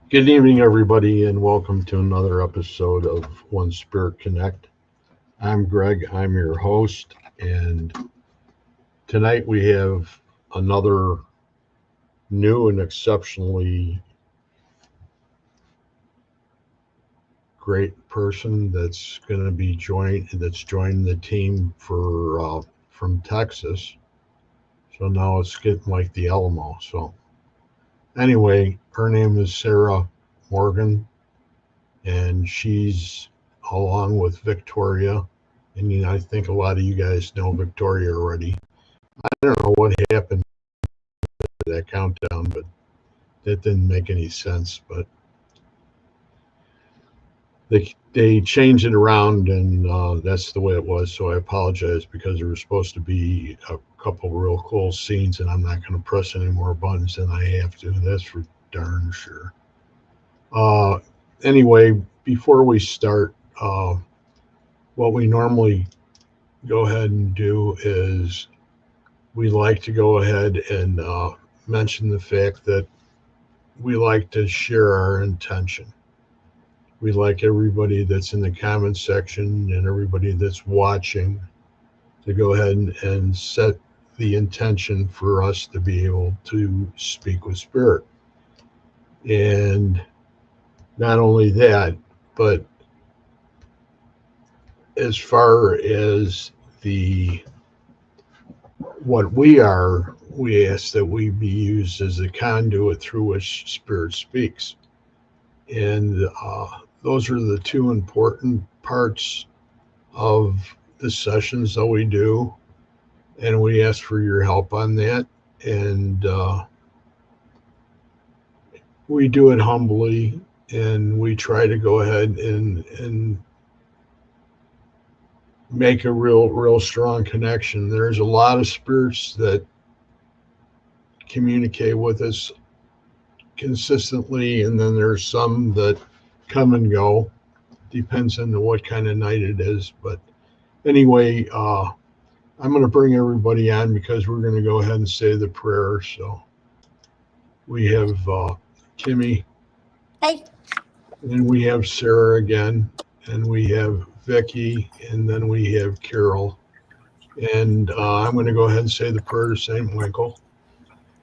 Good evening, everybody, and welcome to another episode of One Spirit Connect. I'm Greg, I'm your host, and tonight we have another new and exceptionally great person that's going to be joining the team for from Texas. So now it's getting like the Alamo. So anyway, her name is Sarah Morgan, and she's along with Victoria. And I think a lot of you guys know Victoria already. I don't know what happened to that countdown, but that didn't make any sense. But they changed it around, and that's the way it was. So I apologize, because there was supposed to be a couple real cool scenes, and I'm not going to press any more buttons than I have to. That's for darn sure. Anyway, before we start, what we normally go ahead and do is we like to go ahead and mention the fact that we like to share our intention. We like everybody that's in the comment section and everybody that's watching to go ahead and set the intention for us to be able to speak with Spirit. And not only that, but as far as what we are, we ask that we be used as a conduit through which Spirit speaks. And those are the two important parts of the sessions that we do. And we ask for your help on that. And we do it humbly, and we try to go ahead and make a real strong connection. There's a lot of spirits that communicate with us consistently, and then there's some that come and go. Depends on what kind of night it is. But anyway, I'm going to bring everybody on because we're going to go ahead and say the prayer. So we have Kimmy. Hey. And we have Sarah again, and we have Vicky, and then we have Carol. And I'm going to go ahead and say the prayer to St. Michael.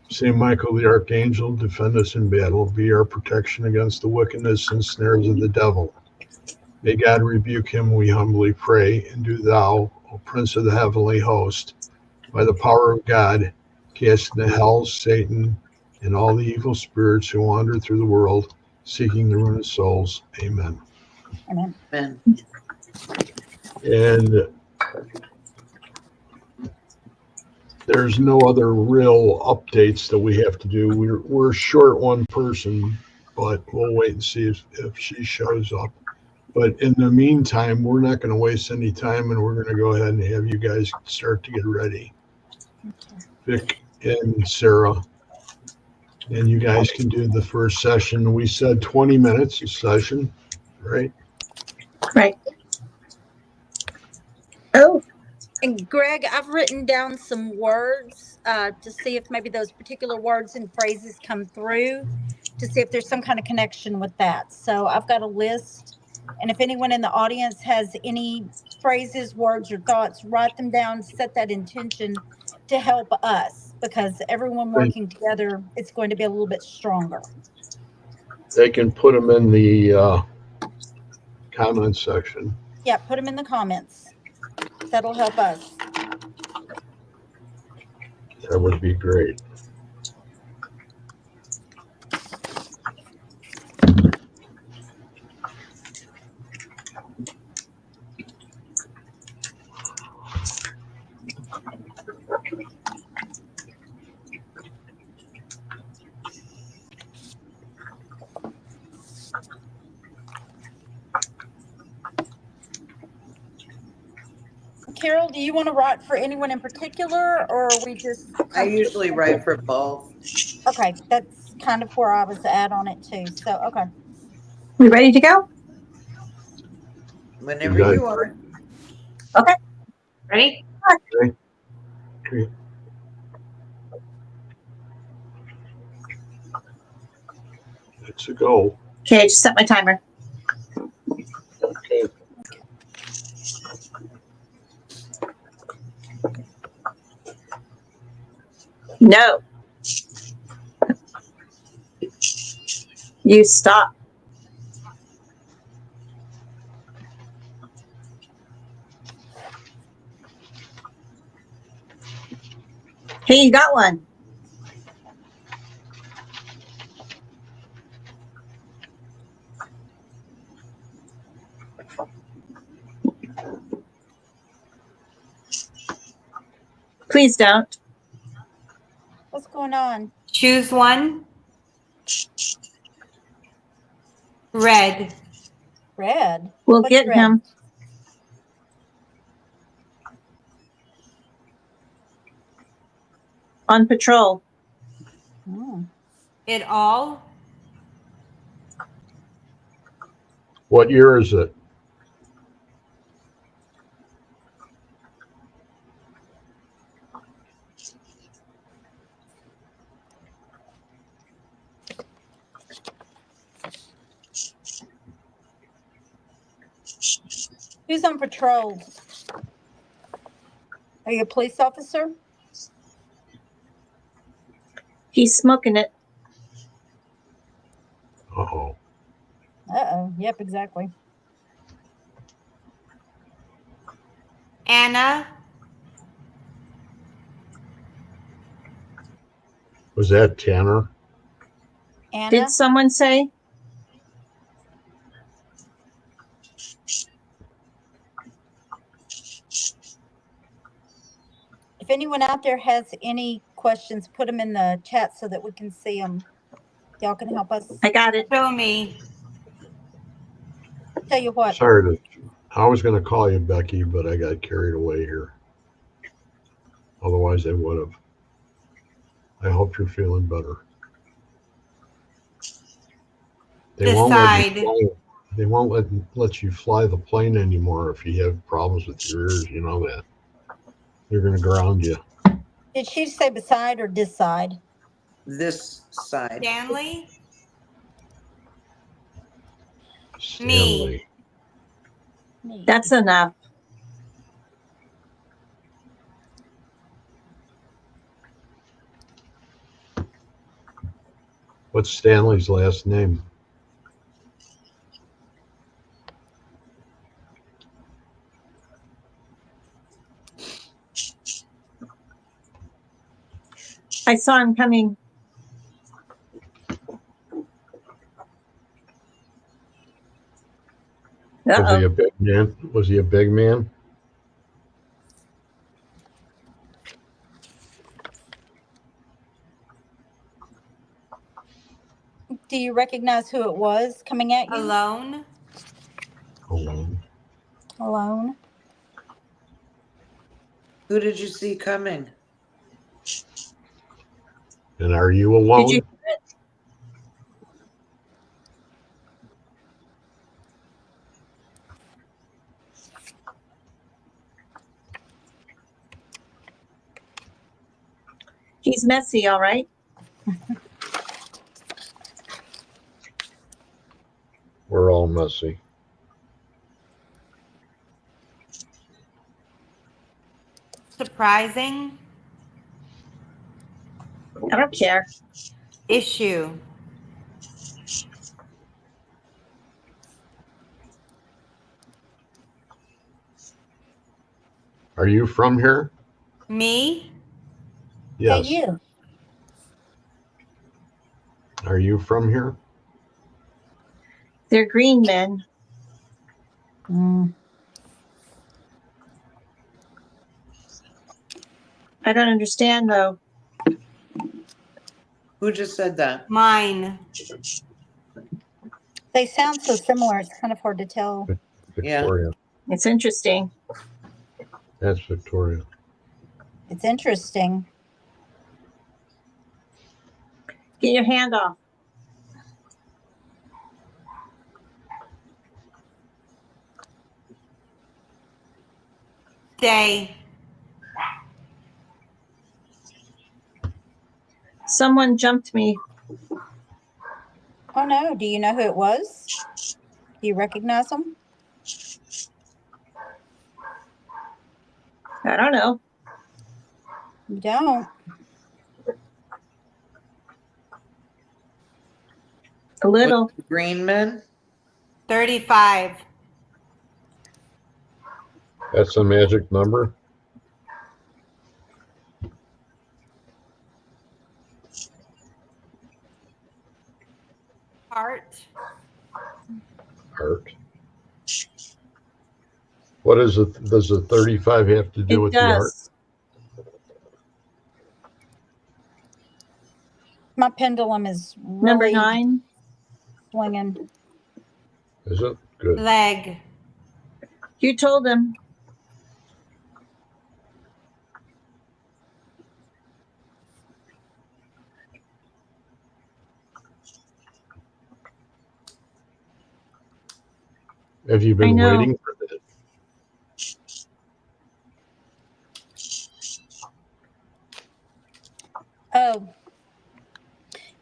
St. Michael, the Archangel, defend us in battle. Be our protection against the wickedness and snares of the devil. May God rebuke him, we humbly pray. And do thou, O Prince of the heavenly host, by the power of God, cast into hell Satan and all the evil spirits who wander through the world, seeking the ruin of souls. Amen. Amen. Amen. And there's no other real updates that we have to do. We're short one person, but we'll wait and see if she shows up. But in the meantime, we're not going to waste any time, and we're going to go ahead and have you guys start to get ready. Vic and Sarah, and you guys can do the first session. We said 20 minutes a session, right? Right. Oh, and Greg, I've written down some words to see if maybe those particular words and phrases come through, to see if there's some kind of connection with that. So I've got a list, and if anyone in the audience has any phrases, words, or thoughts, write them down, set that intention, to help us, because everyone working together, it's going to be a little bit stronger. They can put them in the comment section. Yeah, put them in the comments. That'll help us. That would be great. Carol, do you want to write for anyone in particular, or are we just? I usually write for both. Okay, that's kind of where I was at on it too. So, okay. We ready to go? Whenever got it. you are. Okay. Ready? Okay. It's a go. Okay, I just set my timer. Okay. No. You stop. Hey, you got one. Please don't. What's going on? Choose one. Red. Red. We'll What's get red? him. On patrol. Hmm. It all. What year is it? Who's on patrol? Are you a police officer? He's smoking it. Uh-oh. Uh-oh. Yep, exactly. Anna. Was that Tanner? Anna? Did someone say? If anyone out there has any questions, put them in the chat so that we can see them. Y'all can help us. I got it. Show me. Tell you what. Sorry I was going to call you Becky, but I got carried away here. Otherwise I would have. I hope you're feeling better. They won't let let you fly the plane anymore if you have problems with your ears. You know that. They're going to ground you. Did she say beside or this side? This side. Stanley. Stanley. Me. That's enough. What's Stanley's last name? I saw him coming. Was he Uh-oh. a big man? Was he a big man? Do you recognize who it was coming at you? Alone. Alone. Alone. Who did you see coming? And are you alone? Did you? He's messy, all right. We're all messy. Surprising. I don't care. issue, Are you from here? me, Hey, Yes. you. Are you from here? They're green men. I don't understand though. Who just said that? mine, They sound so similar. It's kind of hard to tell. Yeah. Victoria. It's interesting. That's Victoria. It's interesting. Get your hand off. day, Someone jumped me. Oh no, do you know who it was? Do you recognize them? I don't know. You don't. A little. With the green men? 35, That's a magic number. heart, Heart. What is it? Does the 35 have to do It with the heart? does. My pendulum is Number really 9. swinging. Is it? Good. leg, You told him. Have you I been know. waiting for that? Oh,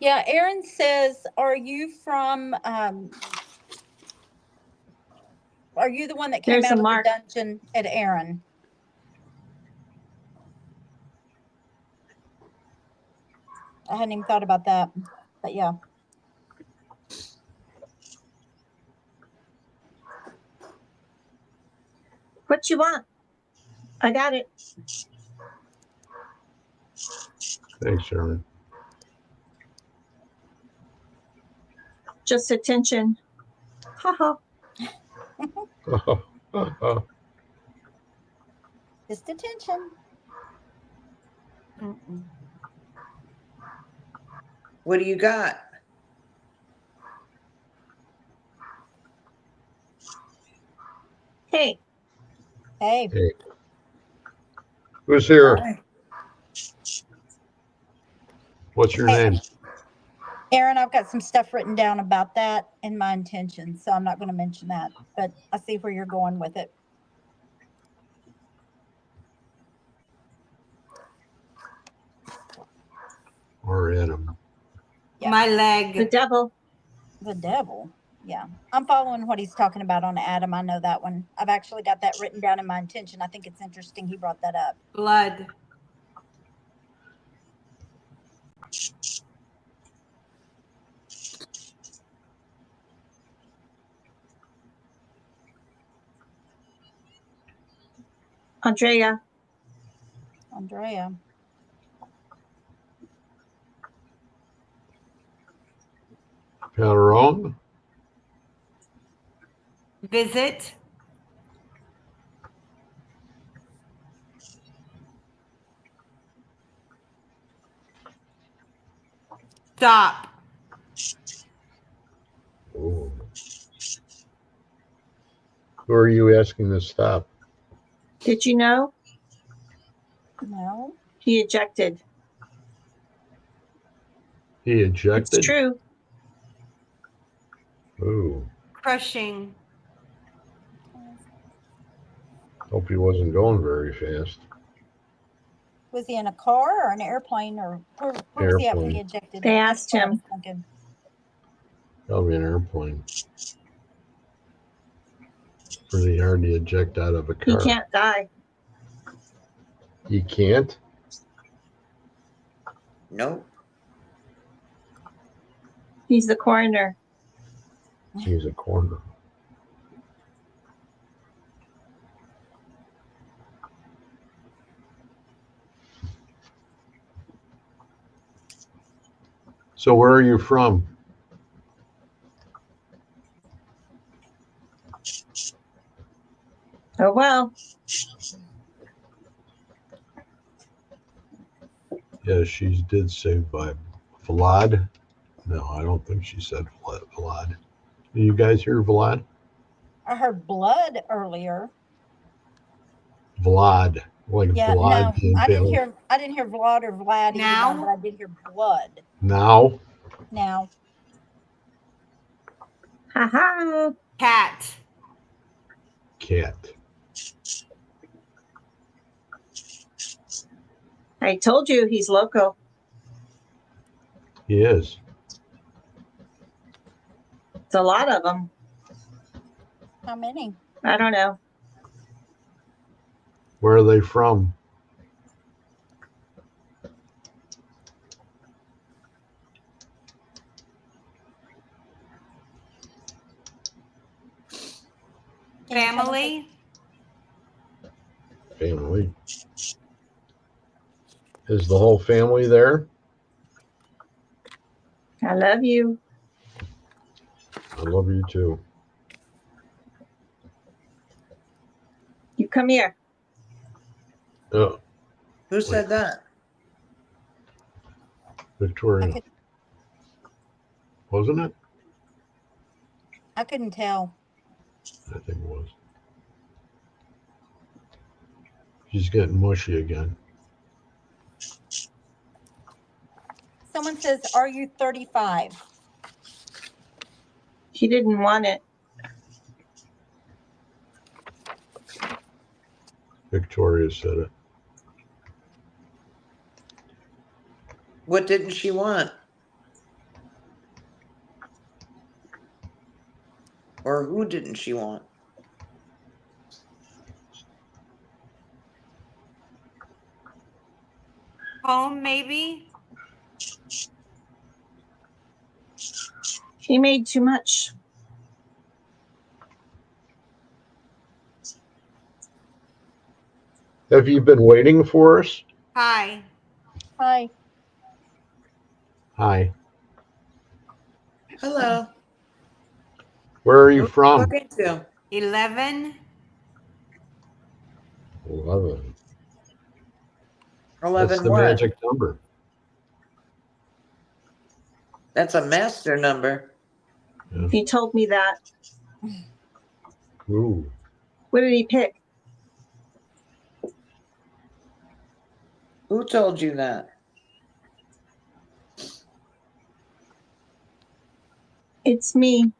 yeah. Aaron says, "Are you from? Are you the one that came There's out a of the mark. dungeon at Aaron?" I hadn't even thought about that, but yeah. What you want? I got it. Thanks, Sharon. Just attention. Haha. Just attention. Mm-mm. What do you got? Hey, Hey, Hey, who's here? Hi. What's your Hey. name? Aaron, I've got some stuff written down about that and my intentions, so I'm not going to mention that, but I see where you're going with it. Or Adam? Yeah. my the leg, devil. The devil. Yeah. I'm following what he's talking about on Adam. I know that one. I've actually got that written down in my intention. I think it's interesting he brought that up. blood, Andrea. Andrea. Calderon? visit, stop, Ooh. Who are you asking to stop? Did you know? No. He ejected. He It's ejected? true. Ooh. crushing, Hope he wasn't going very fast. Was he in a car or an airplane or where was he at when he Airplane. ejected? They That's asked what I him. was thinking. Probably an airplane. Pretty hard to eject out of a He car. can't die. He can't? Nope. He's the coroner. He's a corner. So where are you from? Oh, well. Yeah, she did say by Vlad. No, I don't think she said Vlad. Did you guys hear Vlad? I heard blood earlier. Vlad, like Yeah, Vlad no, the I didn't Impaler. hear. I didn't hear Vlad or Vlad either one, but Now? I did hear blood. Now, Now, Ha ha. Cat. cat. I told you he's loco. He is. It's a lot of them. how many? I don't know. Where are they from? Can you tell me Family. Family. Is the whole family there? I love you. I love you too. You come here. Oh, Who said that? Victoria. I could- Wasn't it? I couldn't tell. I think it was. She's getting mushy again. Someone says, "Are you 35?" He didn't want it. Victoria said it. What didn't she want? Or who didn't she want? Home, maybe. He made too much. Have you been waiting for us? Hi. Hi. Hi. Hello. Where are you Who from? talking to? 11. 11. 11 That's the what? magic number. That's a master number. He told me that. Ooh. What did he pick? Who told you that? It's me.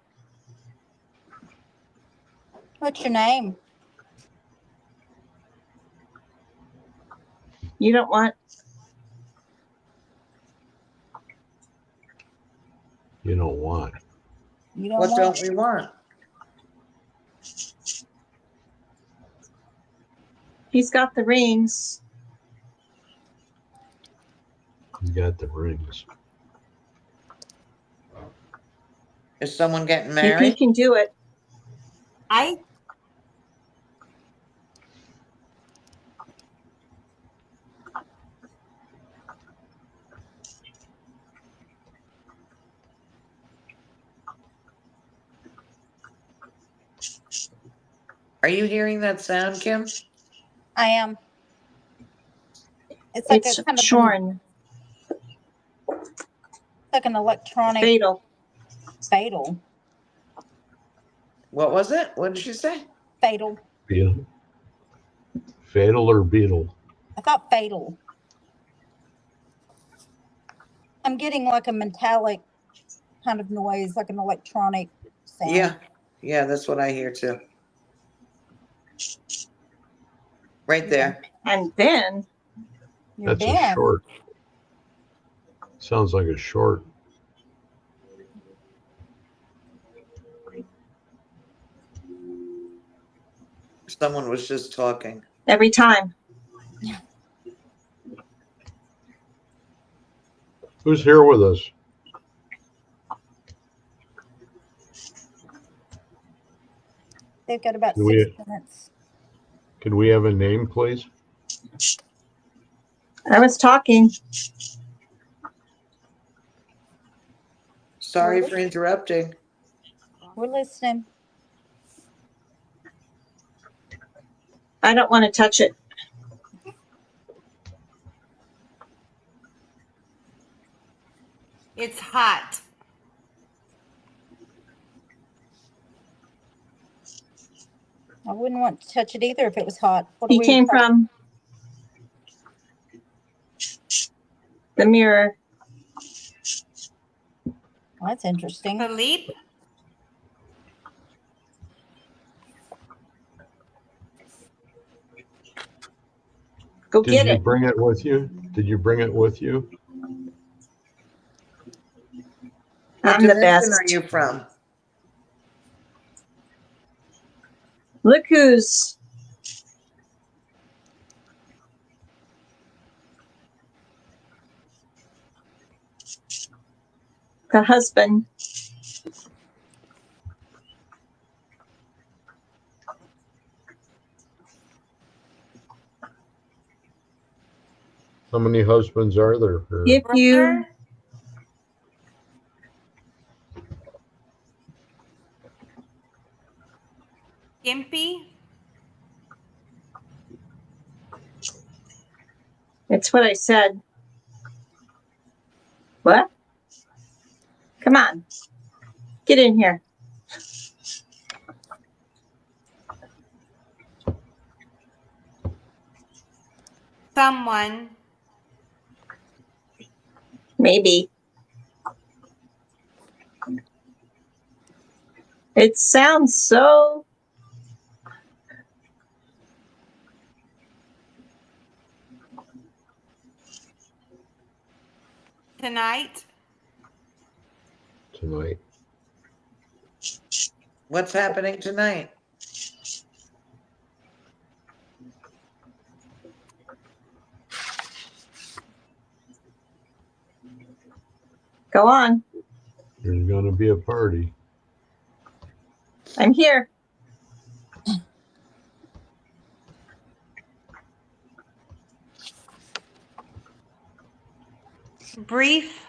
What's your name? You don't want. You don't want. You don't What want. don't we want? He's got the rings. You got the rings. Is someone getting If he married? can do it. I Are you hearing that sound, Kim? I am. It's like It's a kind of shorn. like an electronic Fatal. fatal. What was it? What did she say? Fatal. Beetle. Fatal or beetle? I thought fatal. I'm getting like a metallic kind of noise, like an electronic sound. Yeah. Yeah, that's what I hear too. Right there. And then You're That's a Ben. short. Sounds like a short. Someone was just talking. every time. Who's here with us? They've got about Do we- 6 minutes. Could we have a name, please? I was talking. Sorry for interrupting. We're listening. I don't want to touch it. It's hot. I wouldn't want to touch it either if it was hot. What are He we came talking- from the mirror. Well, that's interesting. Philippe? Go Did get you it. bring it with you? Did you bring it with you? What I'm the dimension best. are you from? Look who's the husband. How many husbands are there? If you Brother? Gimpy? it's what I said. What? Come on. Get in here. Someone. Maybe. It sounds so Tonight? Tonight. What's happening tonight? go on. There's going to be a party. I'm here. Brief?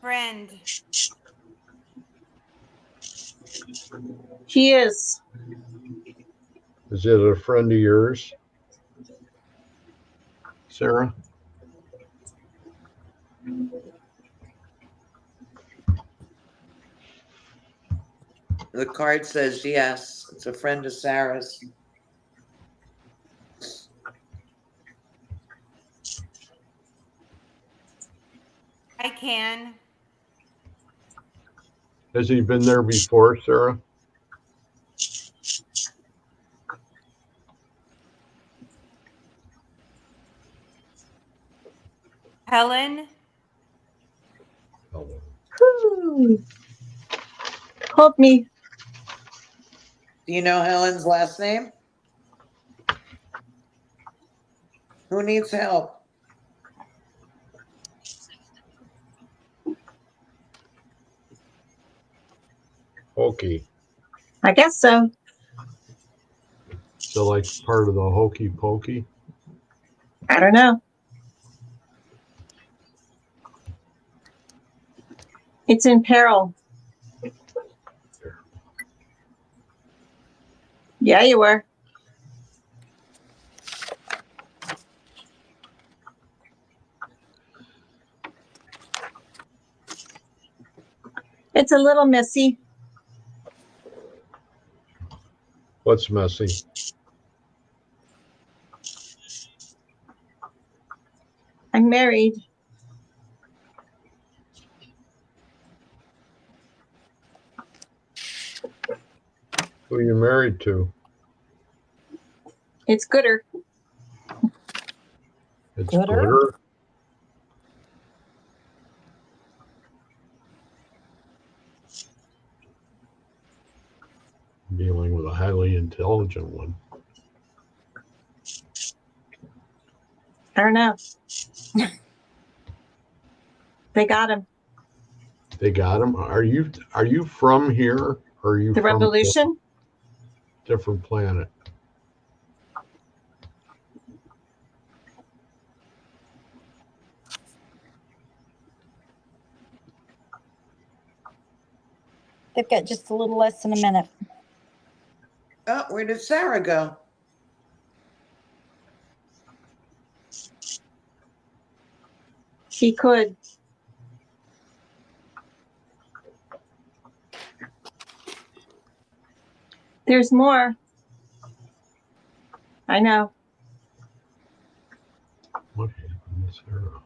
Friend? He is. Is it a friend of yours, Sarah? The card says yes. It's a friend of Sarah's. I can. Has he been there before, Sarah? Helen? Oh. Whew. Hold me. Do you know Helen's last name? Who needs help? Hokey. I guess so. So like part of the hokey pokey? I don't know. It's in peril. Yeah, you were. It's a little messy. What's messy? I'm married. Who are you married to? It's gooder. It's Gooder? Gooder? Dealing with a highly intelligent one. I don't know. They got him. They got him. Are you from here? Or are you The from a revolution? different planet? They've got just a little less than a minute. Oh, where did Sarah go? She could. There's more. I know. What happened to Sarah?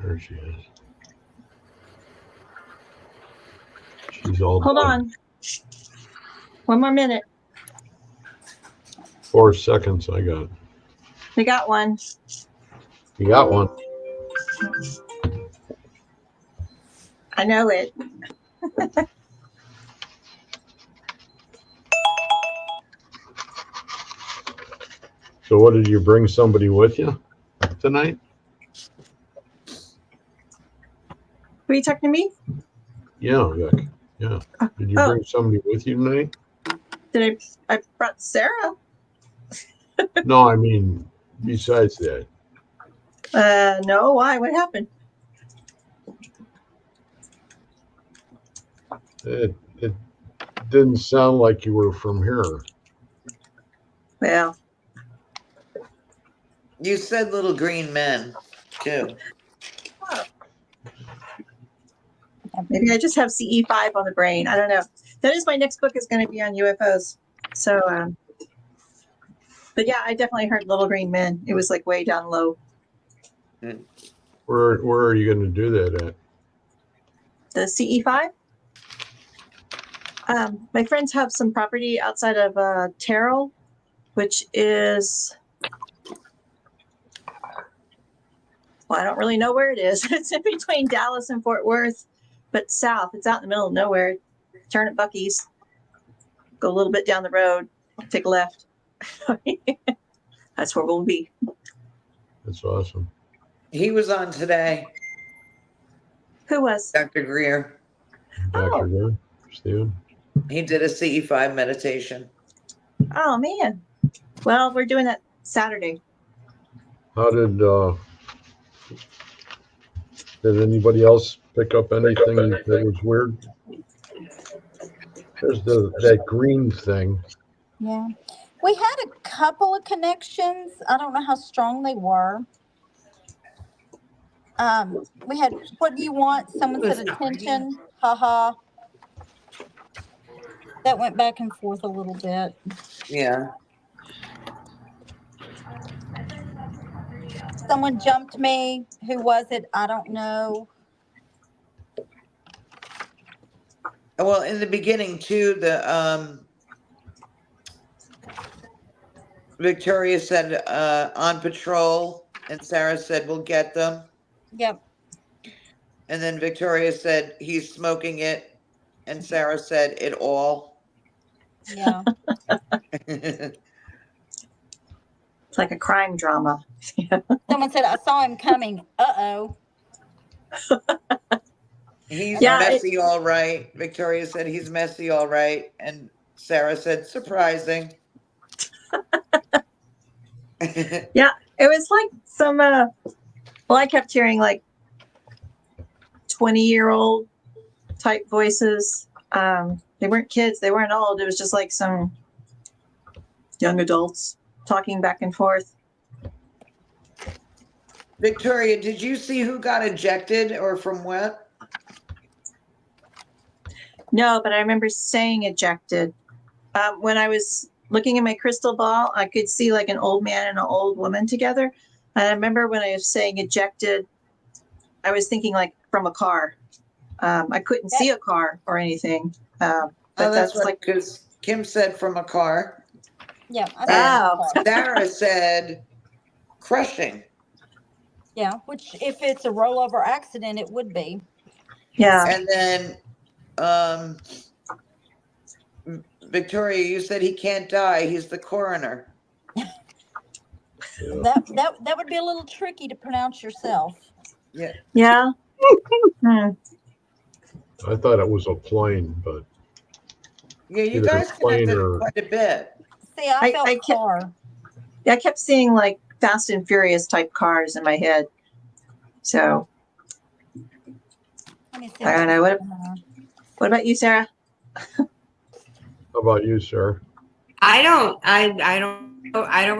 There she is. She's all Hold done. on. One more minute. 4 seconds I got. We got one. You got one. I know it. So what, did you bring somebody with you tonight? Were you talking to me? Yeah, Vic. Yeah. Did you Oh. bring somebody with you tonight? Did I brought Sarah? No, I mean, besides that. No, why? What happened? It didn't sound like you were from here. Well, You said little green men, too. maybe I just have CE5 on the brain. I don't know. That is my next book is going to be on UFOs. So, but yeah, I definitely heard Little Green Men. It was like way down low. Where are you going to do that at? The CE5. My friends have some property outside of Terrell, which is, well, I don't really know where it is. It's in between Dallas and Fort Worth, but south. It's out in the middle of nowhere. Turn at Buc-ee's, go a little bit down the road, take a left. That's where we'll be. That's awesome. He was on today, Who was? Dr. Greer. Dr. Good, Steven? He did a CE5 meditation. Oh, man. Well, we're doing that Saturday. How did anybody else pick up anything that was weird? There's that green thing. Yeah. We had a couple of connections. I don't know how strong they were. We had, what do you want? Someone said attention. Haha. That went back and forth a little bit. Yeah. Someone jumped me. Who was it? I don't know. Well, in the beginning, too, the Victoria said on patrol, and Sarah said, we'll get them. Yep. And then Victoria said, he's smoking it. And Sarah said, it all. Yeah. It's like a crime drama. Someone said, I saw him coming. Uh-oh. He's Yeah, messy, all right. Victoria said, he's messy, all right. And Sarah said, surprising. Yeah, it was like some, well, I kept hearing like 20-year-old type voices. They weren't kids, they weren't old. It was just like some young adults talking back and forth. Victoria, did you see who got ejected or from what? No, but I remember saying ejected. When I was looking at my crystal ball, I could see like an old man and an old woman together. And I remember when I was saying ejected, I was thinking like from a car. I couldn't see a car or anything. But That's what, like, because Kim said from a car. Yeah. I And saw that. Sarah said crushing. Yeah. Which, if it's a rollover accident, it would be. yeah. And then Victoria, you said he can't die. He's the coroner. Yeah. That would be a little tricky to pronounce yourself. Yeah. Yeah. Hmm. I thought it was a plane, but Yeah, you Either guys plane connected or- quite a bit. See, I felt I kept- car. I kept seeing like Fast and Furious type cars in my head. So Let me see I don't know. What about you, Sarah? how about you, sir? I don't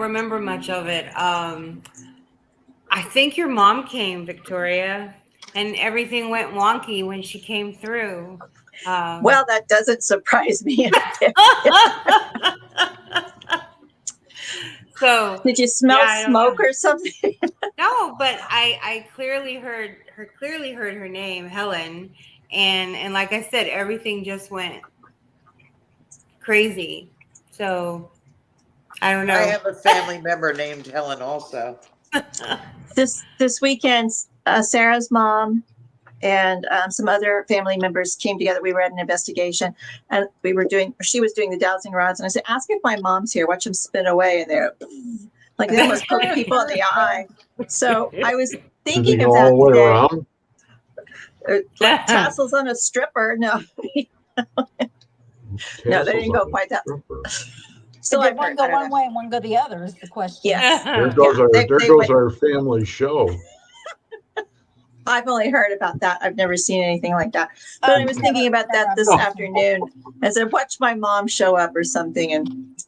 remember much of it. I think your mom came, Victoria, and everything went wonky when she came through. Well, that doesn't surprise me. So Did you smell Yeah, I don't smoke know. or something? no, but I clearly heard her name, Helen, and like I said, everything just went crazy. So I don't I know. have a family member named Helen also. This weekend, Sarah's mom and some other family members came together. We were at an investigation, and she was doing the dowsing rods, and I said, "Ask if my mom's here. Watch them spin away." And they're like they almost poke people in the eye. So I was Did they thinking go of all that the way today. around? Like tassels on a stripper. No, no, they didn't go quite that. So So did I've one heard, go I don't one know. way and one go the other is the question. Yes. There goes Yeah, our they there goes went- our family show. I've only heard about that. I've never seen anything like that. But I was thinking about that this afternoon. I said, watch my mom show up or something. And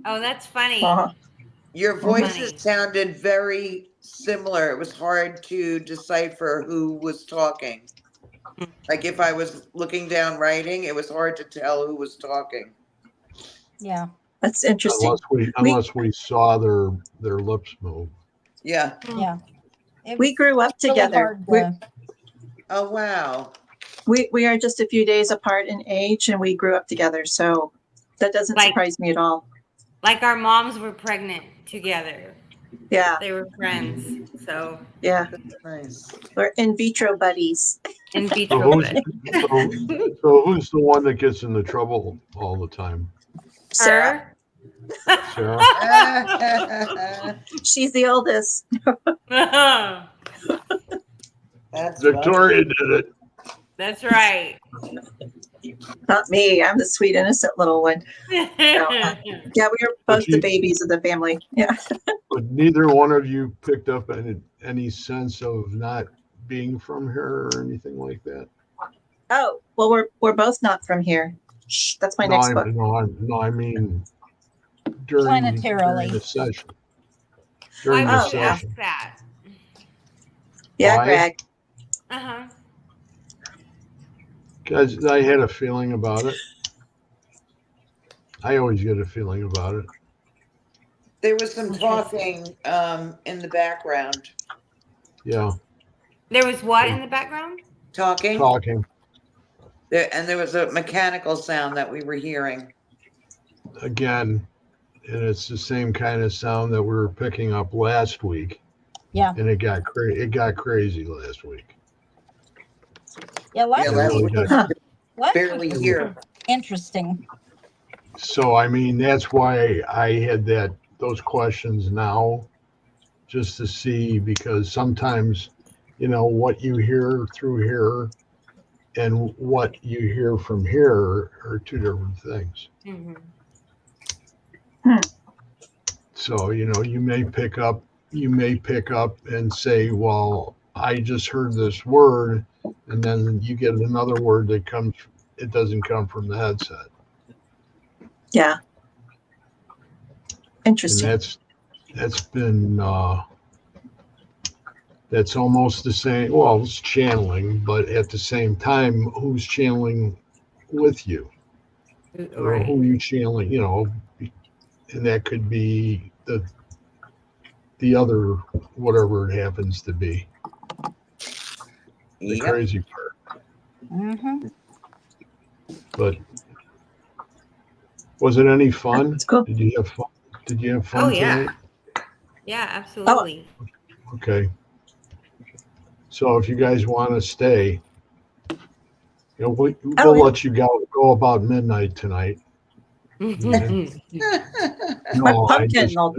Oh, that's funny. Your voices Funny. sounded very similar. It was hard to decipher who was talking. Like if I was looking down writing, it was hard to tell who was talking. Yeah. that's interesting. Unless we saw their lips move. Yeah. Yeah. It We was grew up really together. hard to- Oh, wow. We are just a few days apart in age, and we grew up together. So that doesn't Like- surprise me at all. Like our moms were pregnant together. Yeah, They were friends. So yeah. Nice. We're in vitro buddies. in So vitro. who's, so who's the one that gets into trouble all the time? Sarah, Her. Sarah? she's the oldest. That's Victoria did it. That's right. Not me. I'm the sweet, innocent little one. Yeah, we are both the babies of the family. Yeah. But neither one of you picked up any sense of not being from here or anything like that. Oh, well, we're both not from here. Shh, that's my next book. I mean during the session. During Why the would you ask session. that? Yeah, Why? Greg. Uh-huh. Because I had a feeling about it. I always get a feeling about it. There was some talking in the background. Yeah, There was what in the background? Talking. talking. And there was a mechanical sound that we were hearing. Again, and it's the same kind of sound that we were picking up last week. Yeah. And it got crazy last week. Yeah. Last Yeah, It last really week got- was last barely week was here. Interesting. So I mean that's why I had those questions now, just to see, because sometimes, what you hear through here and what you hear from here are two different things. Mhm. So, you may pick up and say, well, I just heard this word, and then you get another word it doesn't come from the headset. Yeah. And Interesting. that's almost the same. Well, it's channeling, but at the same time, who's channeling with you, or Right. who you channeling, and that could be the other, whatever it happens to be. The Yep. crazy part. Mm-hmm. But was it any fun? That's cool. Did you have fun? Oh, yeah. tonight? Yeah, absolutely. Okay. So if you guys want to stay, we'll yeah. let you go about midnight tonight. No, Pumpkin will-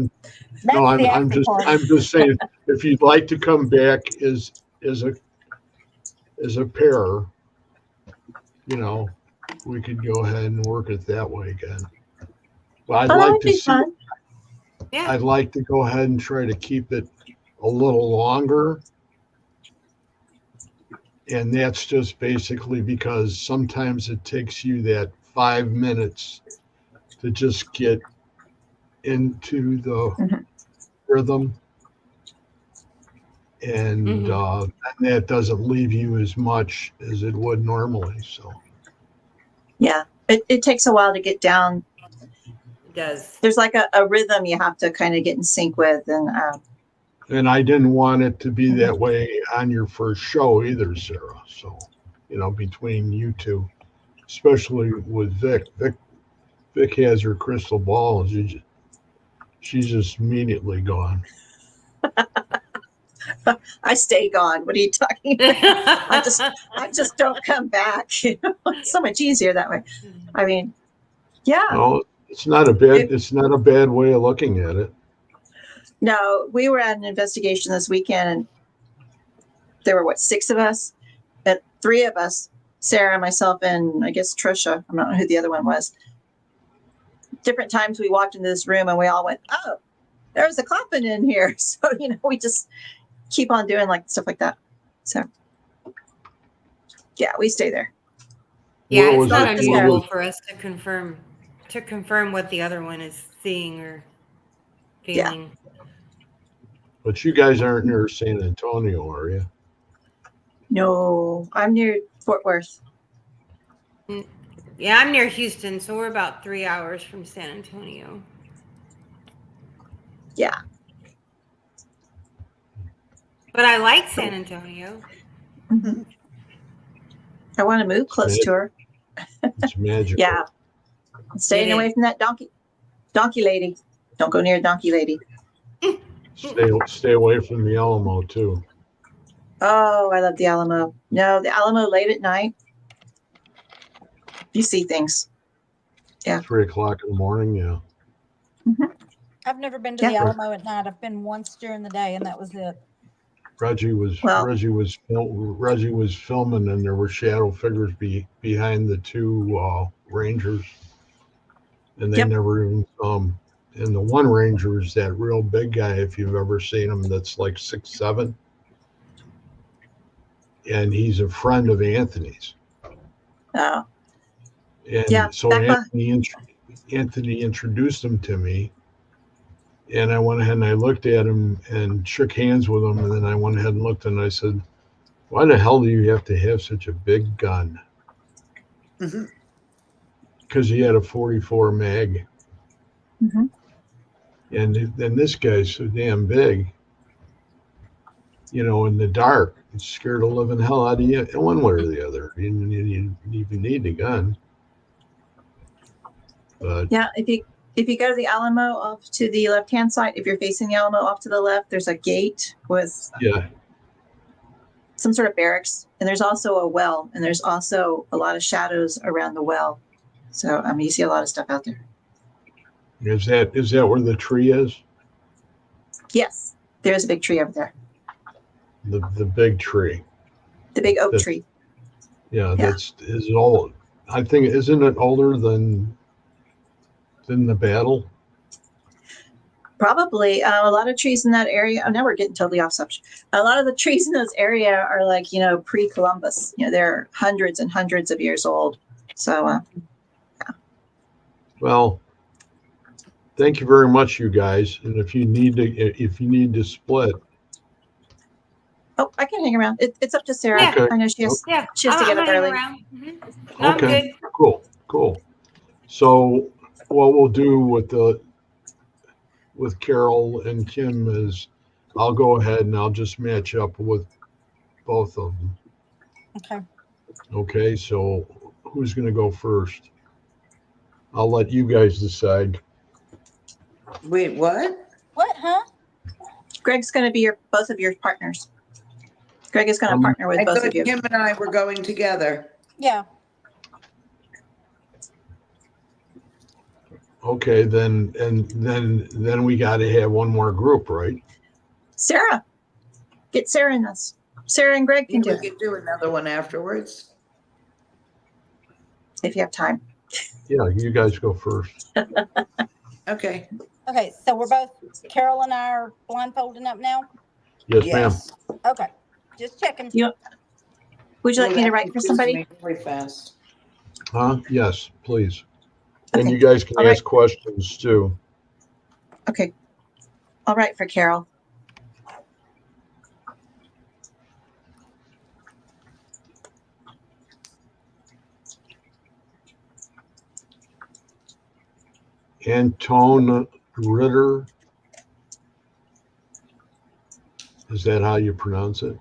That's the I'm after party. just saying, if you'd like to come back, is as a pair, you know, we could go ahead and work it that way again. But I'd Oh, that like would to be see. fun. Yeah. I'd like to go ahead and try to keep it a little longer. And that's just basically because sometimes it takes you that 5 minutes to just get into the Mhm. rhythm. And that doesn't leave you as much as it would normally. So, Yeah. It takes a while to get down. It does. There's like a rhythm you have to kind of get in sync with. and I didn't want it to be that way on your first show either, Sarah. So, you know, between you two, especially with Vic. Vic has her crystal ball, and she's just immediately gone. I stay gone. What are you talking about? I just don't come back. It's so much easier that way. I mean, yeah. No, it's not a bad way of looking at it. No, we were at an investigation this weekend, and there were 6 of us, but 3 of us, Sarah, myself, and I guess Trisha. I don't know who the other one was. Different times we walked into this room and we all went, "Oh, there's a coffin in here." So we just keep on doing like stuff like that. So yeah, we stay there. Yeah, What it's was not it? unusual for us to confirm what the other one is seeing or feeling. But you guys aren't near San Antonio, are you? No, I'm near Fort Worth. Yeah, I'm near Houston, so we're about 3 hours from San Antonio. Yeah. But I like San Antonio. Mhm. I want to move close to her. It's magical. Yeah. Staying It away is. from that donkey lady. Don't go near donkey lady. Stay away from the Alamo too. Oh, I love the Alamo. No, the Alamo late at night. You see things. Yeah. 3 o'clock in the morning. Yeah. I've never been to Yeah. the Alamo at night. I've been once during the day, and that was it. Reggie was filming, and there were shadow figures behind the 2 rangers, and they Yep. never even saw 'em. And the one ranger is that real big guy, if you've ever seen him, that's like 6'7", and he's a friend of Anthony's. Oh, And yeah. so Anthony introduced him to me, and I went ahead and I looked at him and shook hands with him, and then I went ahead and looked and I said, "Why the hell do you have to have such a big gun?" Mhm. Because he had a 44 mag, Mhm. and then this guy's so damn big, in the dark, it scared the living hell out of you one way or the other. You didn't even need a gun. But Yeah. If you go to the Alamo off to the left-hand side, if you're facing the Alamo off to the left, there's a gate with yeah, some sort of barracks, and there's also a well, and there's also a lot of shadows around the well. So you see a lot of stuff out there. is that where the tree is? Yes, there's a big tree over there. The big tree. The big oak That's- tree. Yeah, Yeah. is old. I think, isn't it older than the battle? Probably a lot of trees in that area. Oh, now we're getting totally off subject. A lot of the trees in those area are like pre-Columbus. They're hundreds and hundreds of years old. So Well, thank you very much, you guys. And if you need to split, I can hang around. It's up to Sarah. Yeah. Okay. I know she has Yeah, to get I'm up hanging early. around. No, I'm Okay. good. Cool. So what we'll do with Carol and Kim is I'll go ahead and I'll just match up with both of them. Okay. Okay, so who's going to go first? I'll let you guys decide. Wait, what? What, huh? Greg's going to be both of your partners. Greg is going to partner with I both thought of you. Kim and I were going together. Yeah. Okay, then we got to have one more group, right? Sarah, get Sarah in this. Sarah and Greg can We do it could do another one afterwards. if you have time. Yeah, you guys go first. Okay. Okay, so we're both, Carol and I are blindfolding up now? Yes, ma'am. Yes. Okay, just checking. Would you like me to write for Excuse somebody? me Really fast. Huh? Yes, please. And Okay. you guys can All right. ask questions too. Okay. I'll write for Carol. Antone Ritter. Is that how you pronounce it?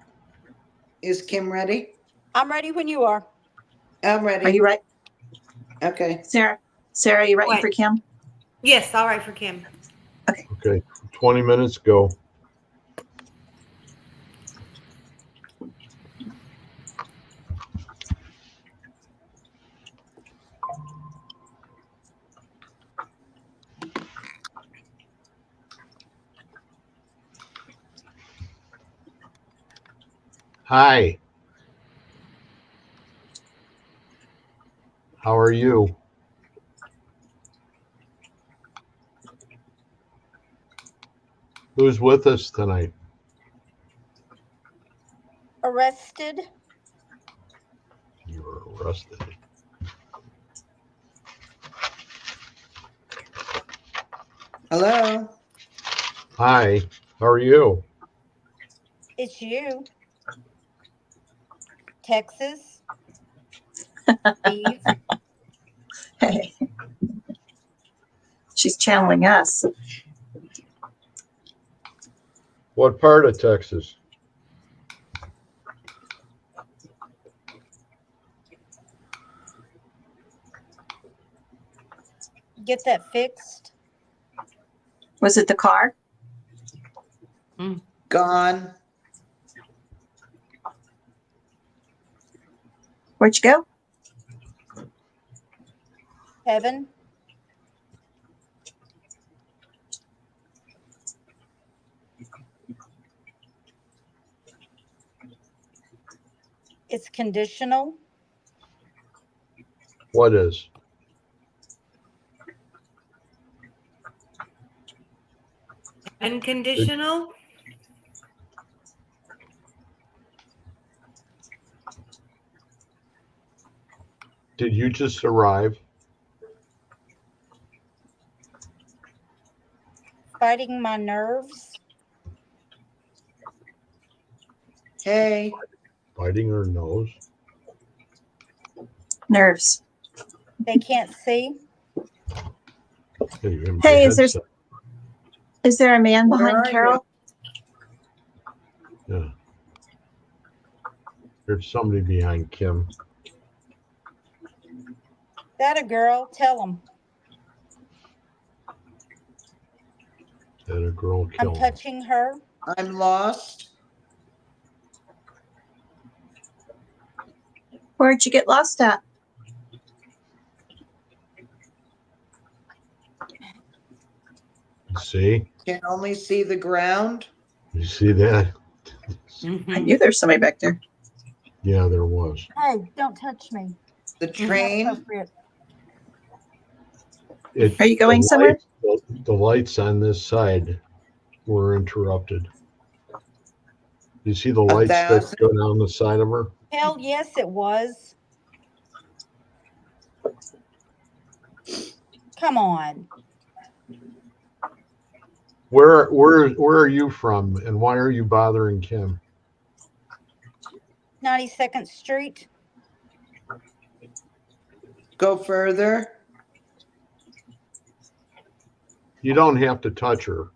Is Kim ready? I'm ready when you are. I'm ready. Are you right? Okay. Sarah, are you writing What? for Kim? Yes, I'll write for Kim. Okay, 20 minutes, go. Hi. How are you? Who's with us tonight? Arrested. You were arrested. Hello. Hi, how are you? It's you. Texas. Eve. Hey. She's channeling us. What part of Texas? Get that fixed. Was it the car? Gone. Where'd you go? Heaven. It's conditional. What is? Unconditional? Did you just arrive? Fighting my nerves. Hey. Biting her nose? Nerves. They can't see. Hey, is there a man Where behind are Carol? Yeah. There's somebody behind Kim. That a girl. Tell them. That a girl I'm killed. touching her. I'm lost. Where'd you get lost at? See? Can only see the ground. You see that? I Mhm. knew there was somebody back there. Yeah, there was. Hey, don't touch me. The Not train. appropriate. Are you going somewhere? The lights on this side were interrupted. You see the lights that 1,000. go down the side of her? Hell yes, it was. Come on. Where are you from, and why are you bothering Kim? 92nd Street. Go further. You don't have to touch her.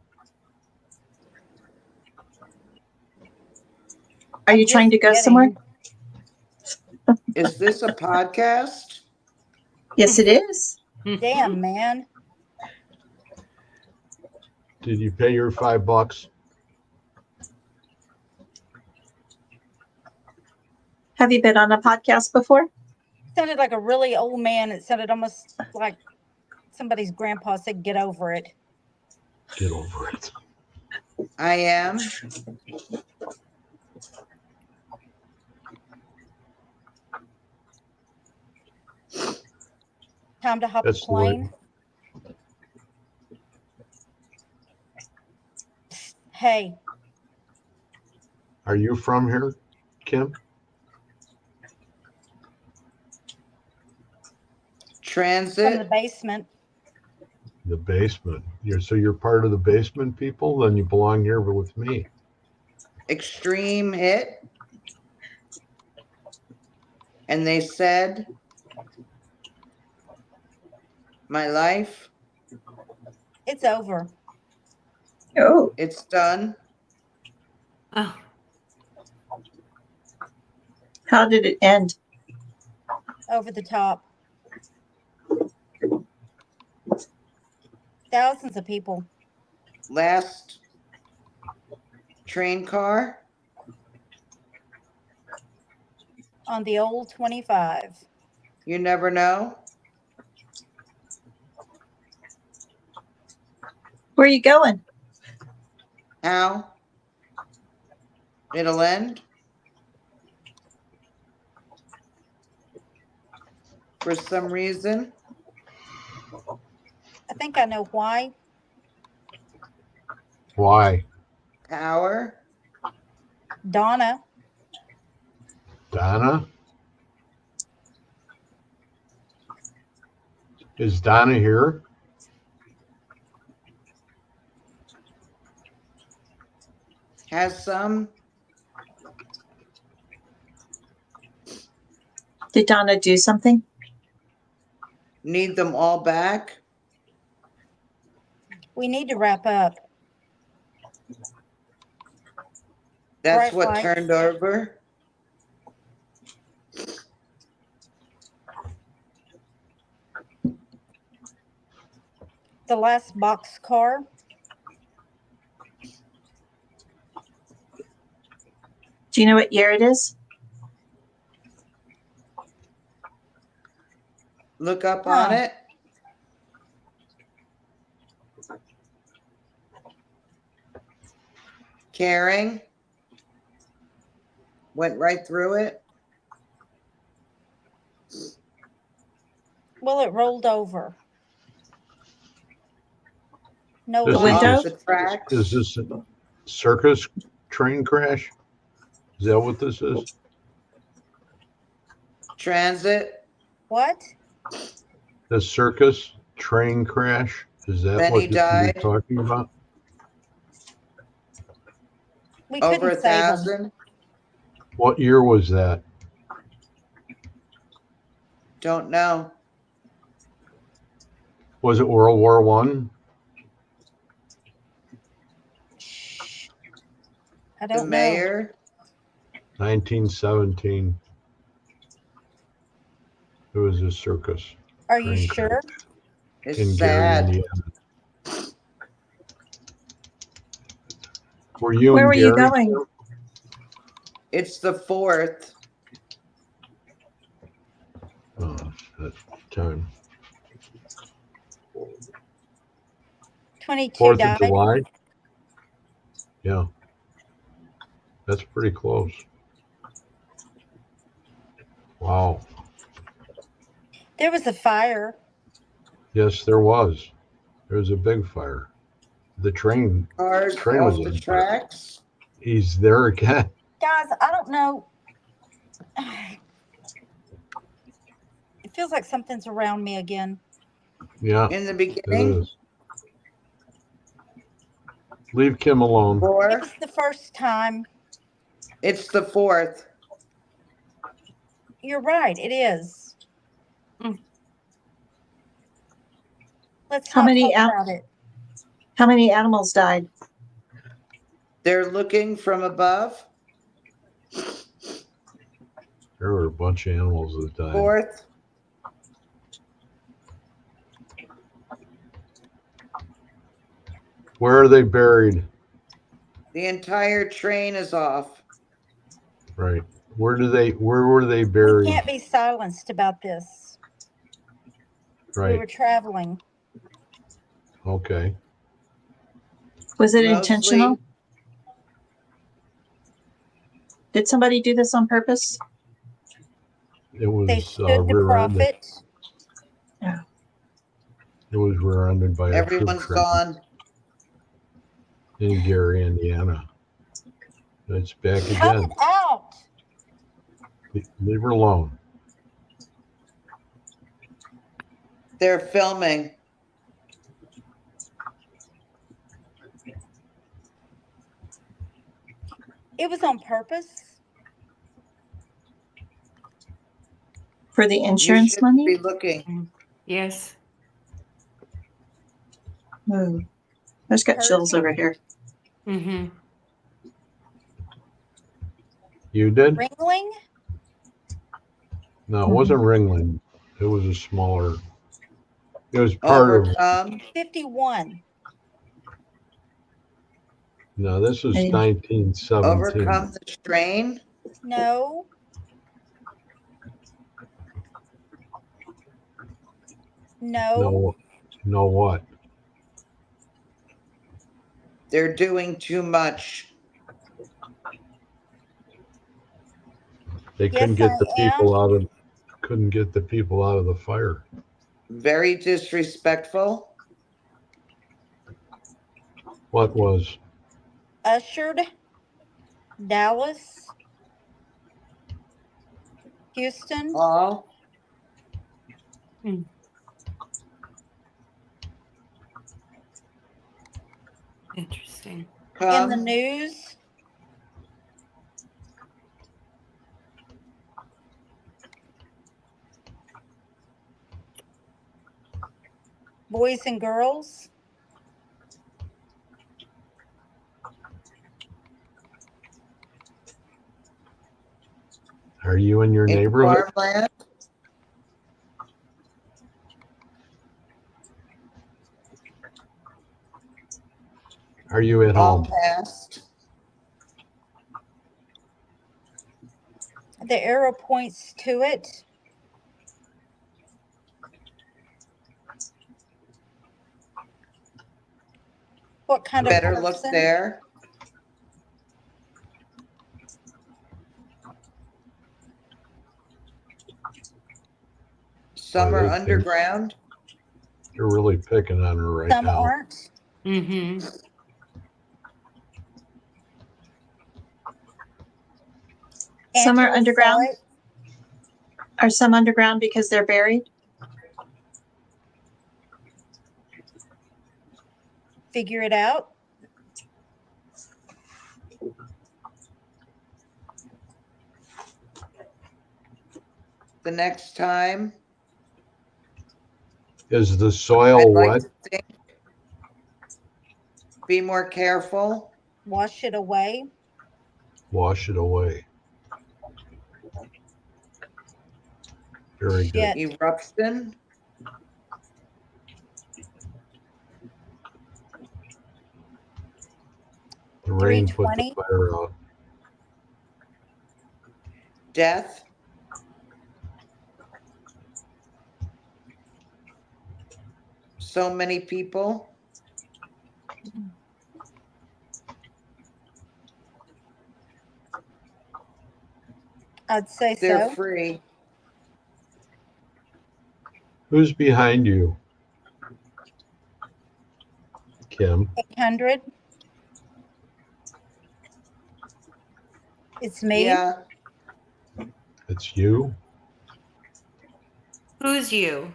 Are you trying to go somewhere? Is this a podcast? Yes, it is. Damn, man. Did you pay your $5? Have you been on a podcast before? Sounded like a really old man. It sounded almost like somebody's grandpa said, "Get over it." Get over it. I am. Time to hop a That's the way. plane. Hey, Are you from here, Kim? from the Transit, basement. The basement. You're part of the basement people? Then you belong here with me. extreme hit. And they said, my life, It's over. Oh, it's done. Oh, how did it end? Over the top. Thousands of people. Last train car, On the old 25. you never know. Where are you going? How it'll end. For some reason, I think I know why. Why? power, Donna. Donna? Is Donna here? has some. Did Donna do something? Need them all back. We need to wrap up. That's Bright what lights. turned over. The last box car. Do you know what year it is? Look up on Huh. it. Caring. Went right through it. Well, it rolled over. No This The is light. window? Off the tracks. Is this a circus train crash? Is that what this is? Transit. What? The circus train crash? Is that Then what he you're died. talking about? We Over couldn't save him. 1,000. What year was that? Don't know. Was it World War One? I The don't know. mayor. 1917. It was a circus Are you train sure? crash It's in Gary, sad. Indiana. Were you Where in were you Gary? going? Kim? It's the 4th. Oh, that time. 22 4th of died. July? Yeah. That's pretty close. Wow. There was a fire. Yes, there was. There was a big fire. The train Cars was off the on fire. tracks. He's there again. Guys, I don't know. It feels like something's around me again. Yeah, In the it beginning. is. Leave Kim alone. It 4. was the first time. It's the 4th. You're right. It is. Mm. Let's How not many talk al- about it. How many animals died? They're looking from above. There were a bunch of animals that died. 4th. Where are they buried? The entire train is off. Right. Where were they We buried? can't be silenced about this. We Right. were traveling. Okay. Was it Mostly- intentional? Did somebody do this on purpose? It was They stood to rear-ended. profit. It was rear-ended by a troop Everyone's train gone. in Gary, Indiana. It's back Cut again. it out. Leave her alone. They're filming. It was on purpose. For the You insurance should money? be looking. Yes. Oh, I just got chills over here. Mm-hmm. You did? Ringling. No, it wasn't Ringling. It was a smaller. It was Oh, part of. Overcome. 51. No, this was Hey. 1917. Overcome the strain. No. No. No, no what? They're doing too much. They Yes, couldn't get the I am. people out of. Couldn't get the people out of the fire. Very disrespectful. What was? Ushered. Dallas. Houston. All. Interesting. In the Come. news. Boys and girls. Are you in your In neighborhood? farmland. Are you at All home? past. The arrow points to it. What kind of Better look person? there. Some Boy, are they think- underground. You're really picking on her right Some now. aren't. Mm-hmm. Some are Angela underground? saw it. Are some underground because they're buried? Figure it out. The next time, Is the I'd soil like wet? to think. Be more careful. Wash it away. Wash it away. Very good. Shit. Eruption. The rain put the 320. fire out. Death. So many people. I'd say They're so. free. Who's behind you? Kim. 800. It's me. Yeah. It's you. Who's you?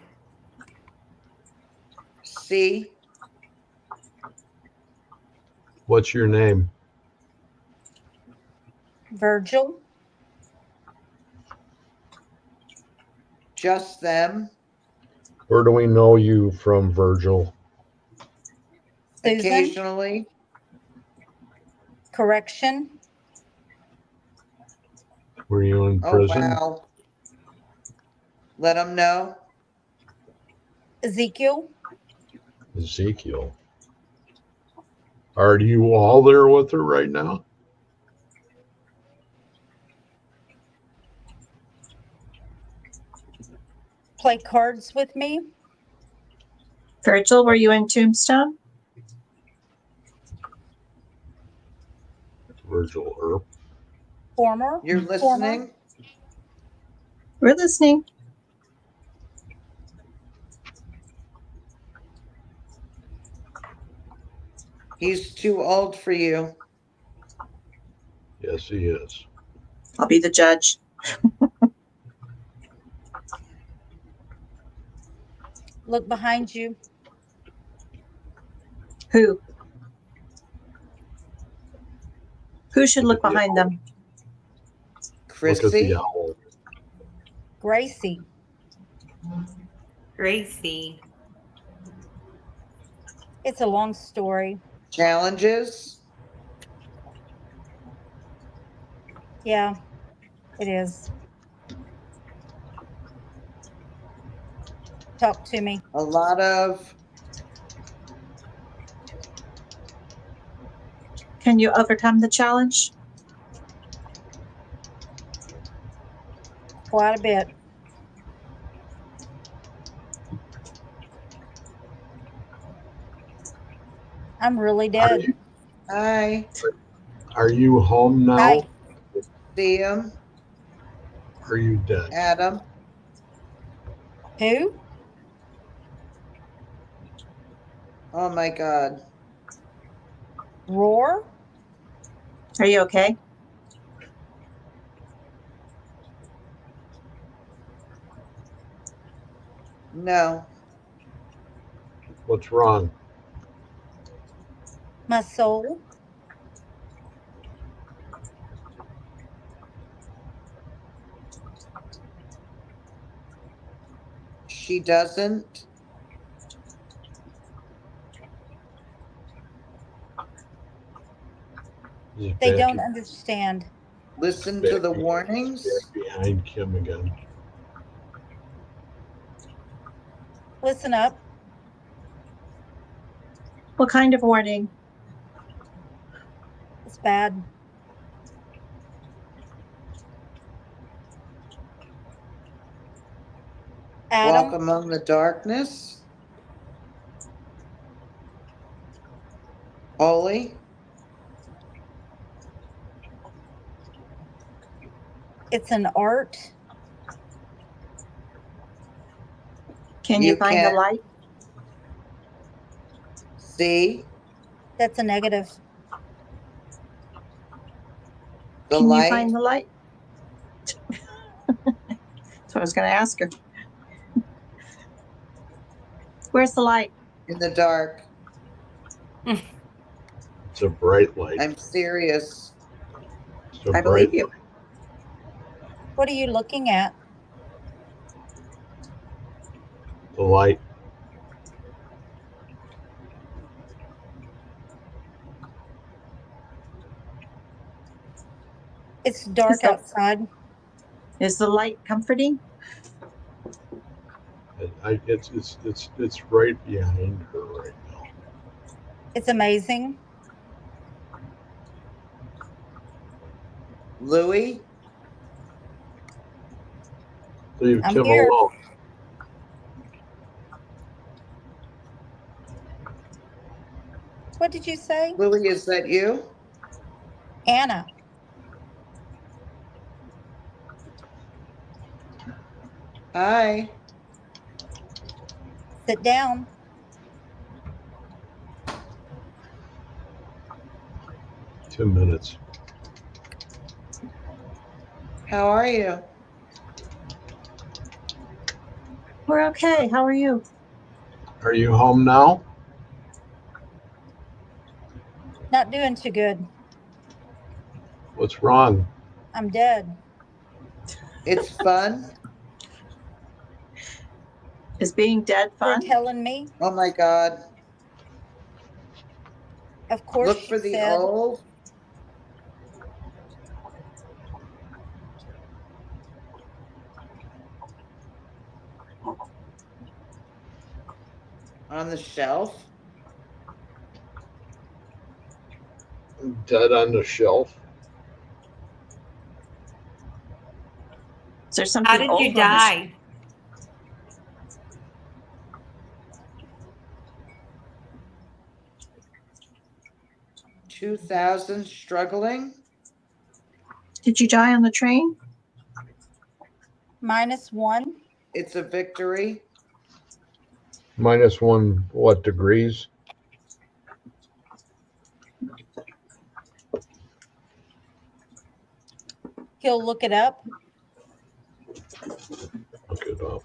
See. What's your name? Virgil. Just them. Where do we know you from, Virgil? Susan. Occasionally. Correction. Were you in Oh, prison? wow. Let them know. Ezekiel. Ezekiel. Are you all there with her right now? Play cards with me. Virgil, were you in Tombstone? Virgil Earp. Former. You're listening. We're listening. He's too old for you. Yes, he is. I'll be the judge. Look behind you. Who? Who should look Look at the behind them? Look at the Chrissy? owl. Gracie. Gracie. It's a long story. Challenges? Yeah, it is. Talk to me. A lot of Can you overcome the challenge? Quite a bit. I'm really Are dead. you, hi, are you home now? Hi. see him, Are you dead? Adam. Who? Oh my God. Roar? Are you okay? No, What's wrong? My soul? she doesn't. He's They back don't in- understand. Listen back to the behind- warnings. Back behind Kim again. Listen up. What kind of warning? It's bad. Walk Adam? among the darkness. Holy. It's an art. Can you You find the can- light? See That's a negative. the Can light you find the light? So I was going to ask her. Where's the light? in the dark. It's a bright light. I'm serious. It's a I bright believe you. light. What are you looking at? The light. It's dark Is the- outside. Is the light comforting? It's right behind her right now. It's amazing. Louis, Leave I'm Kim here. alone. What did you say? Louis, is that you? Anna. Hi. Sit down. Ten minutes. How are you? We're okay. How are you? Are you home now? Not doing too good. What's wrong? I'm dead. It's fun. Is being dead They're fun? telling me. Oh my God. Of course, Look she for the said. old. On the shelf. Dead on the shelf. Is there something How did old you on the die? 2000 struggling. Did you die on the train? -1. It's a victory. -1 what degrees? He'll look it up. Look it up.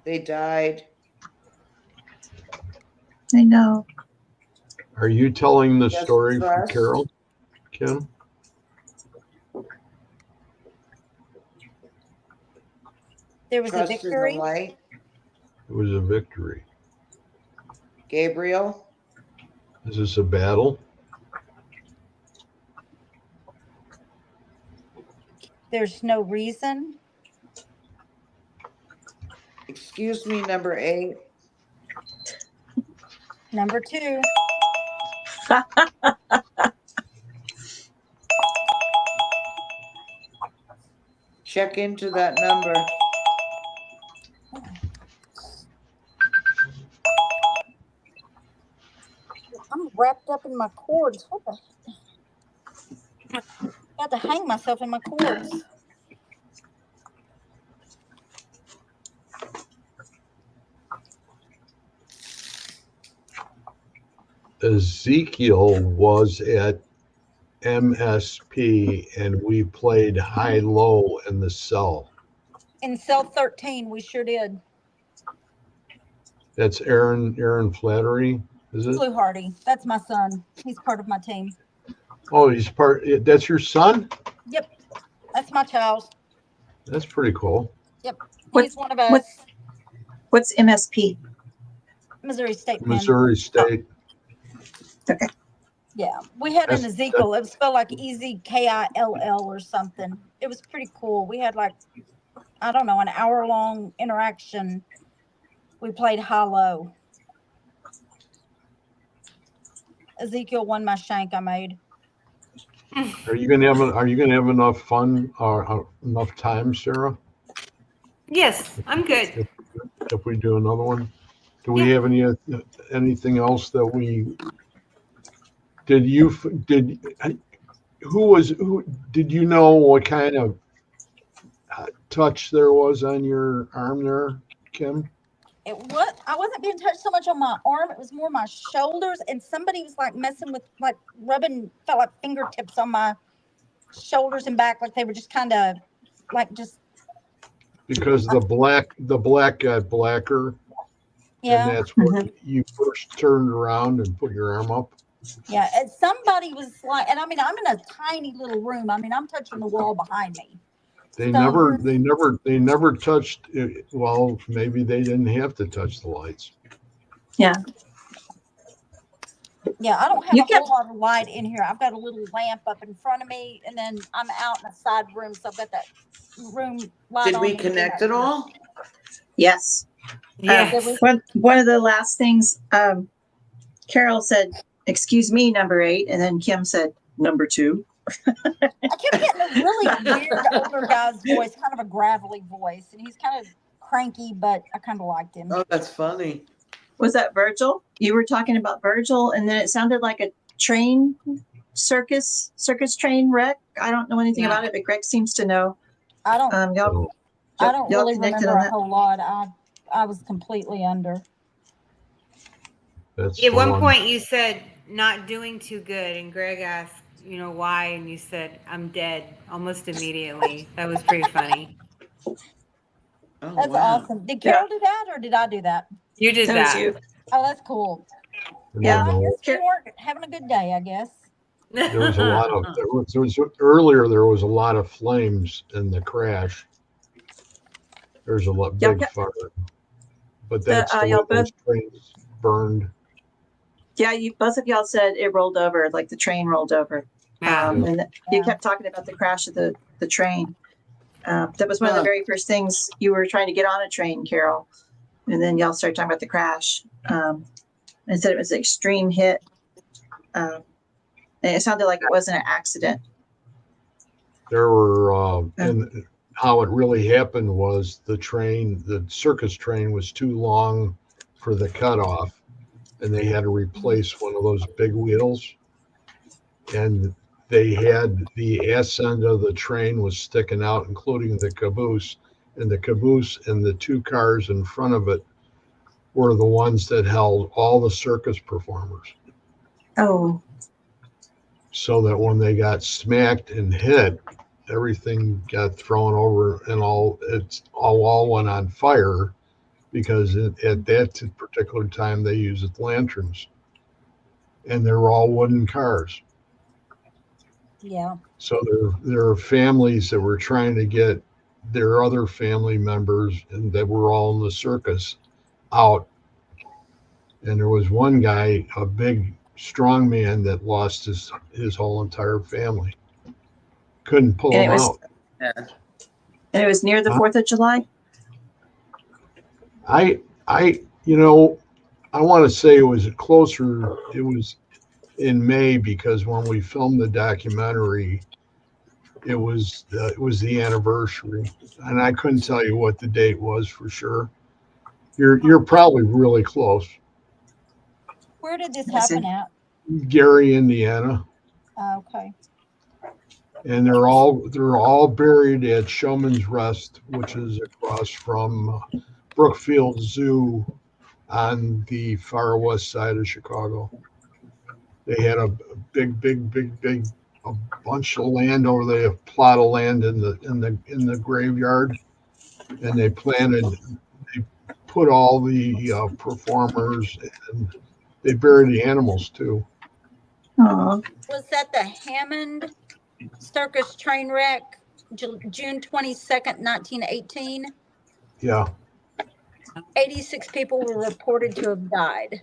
They died. I know. Are you telling the Yes, story for trust. Carol, Kim? There was a Trust in the victory. light. It was a victory. Gabriel. Is this a battle? There's no reason. Excuse me, number 8. Number 2. Check into that number. I'm wrapped up in my cords. What the? Got to hang myself in my cords. Ezekiel was at MSP and we played high-low in the cell. In cell 13, we sure did. That's Aaron Flattery, is it? Blue Hardy. That's my son. He's part of my team. Oh, he's part. That's your son? Yep. That's my child. That's pretty cool. Yep. What- He's one of us. what- What's MSP? Missouri State Pen. Missouri State. Okay. Yeah. We had an That's- Ezekiel. It was spelled like Ezekill or something. It was pretty cool. We had like, I don't know, an hour-long interaction. We played high-low. Ezekiel won my shank I made. Are you gonna have enough fun or enough time, Sarah, Yes, I'm good. if we do another one? Do we have anything else that we did did you know what kind of touch there was on your arm there, Kim? I wasn't being touched so much on my arm. It was more my shoulders, and somebody was like messing with, like rubbing, felt like fingertips on my shoulders and back, like they were just kind of like just Because the black got blacker, yeah. and that's when you first turned around and put your arm up. Yeah, and somebody was like, and I mean, I'm in a tiny little room. I mean, I'm touching the wall behind me. They So- never touched it. Well, maybe they didn't have to touch the lights. Yeah, I don't have You a whole lot of light in here. I've got a little lamp up in front of me, and then I'm out in a side room, so I've got that room light Did on. we connect at all? Yes. Yes. One of the last things, Carol said, "Excuse me, number 8," and then Kim said, "Number 2." I kept getting a really weird older guy's voice, kind of a gravelly voice, and he's kind of cranky, but I kind of liked him. Oh, that's funny. Was that Virgil? You were talking about Virgil, and then it sounded like a train circus train wreck. I don't know anything about it, but Greg seems to know. I don't Y'all really connected remember on a that? whole lot. I was completely under. That's At the one point, you said not doing too good, and Greg asked, why, and you said, "I'm dead," almost immediately. That was pretty funny. Oh, That's wow. awesome. Did Carol do that, or did I do that? You did That was that. you. Oh, that's cool. And Yeah. then I guess you weren't having a good day, I guess. there was a lot of earlier. There was a lot of flames in the crash. There's a lot Y'all big got- fire, but that's the way y'all those trains burned. Yeah, both of y'all said it rolled over, like the train rolled over. Yeah. And you Yeah. kept talking about the crash of the train. That was one of the Huh. very first things. You were trying to get on a train, Carol, and then y'all started talking about the crash. And said it was an extreme hit. And it sounded like it wasn't an accident. There were, and how it really happened was the circus train was too long for the cutoff, and they had to replace one of those big wheels. And they had the ass end of the train was sticking out, including the caboose, and the caboose and the 2 cars in front of it were the ones that held all the circus performers. Oh, so that when they got smacked and hit, everything got thrown over and all went on fire because at that particular time they used lanterns, and they were all wooden cars. Yeah. So there are families that were trying to get their other family members and that were all in the circus out. And there was one guy, a big, strong man, that lost his whole entire family. Couldn't pull And him it was- out. Yeah. and it was near the Huh? 4th of July? I I want to say it was closer. It was in May because when we filmed the documentary, it was the anniversary, and I couldn't tell you what the date was for sure. You're probably really close. Where did this I see. happen at? Gary, Indiana, Okay. and they're all buried at Showman's Rest, which is across from Brookfield Zoo on the far west side of Chicago. They had a big a bunch of land over there, a plot of land in the graveyard, and they put all the performers, and they buried the animals too. Oh, Was that the Hammond Circus train wreck, June 22nd, 1918? Yeah, 86 people were reported to have died.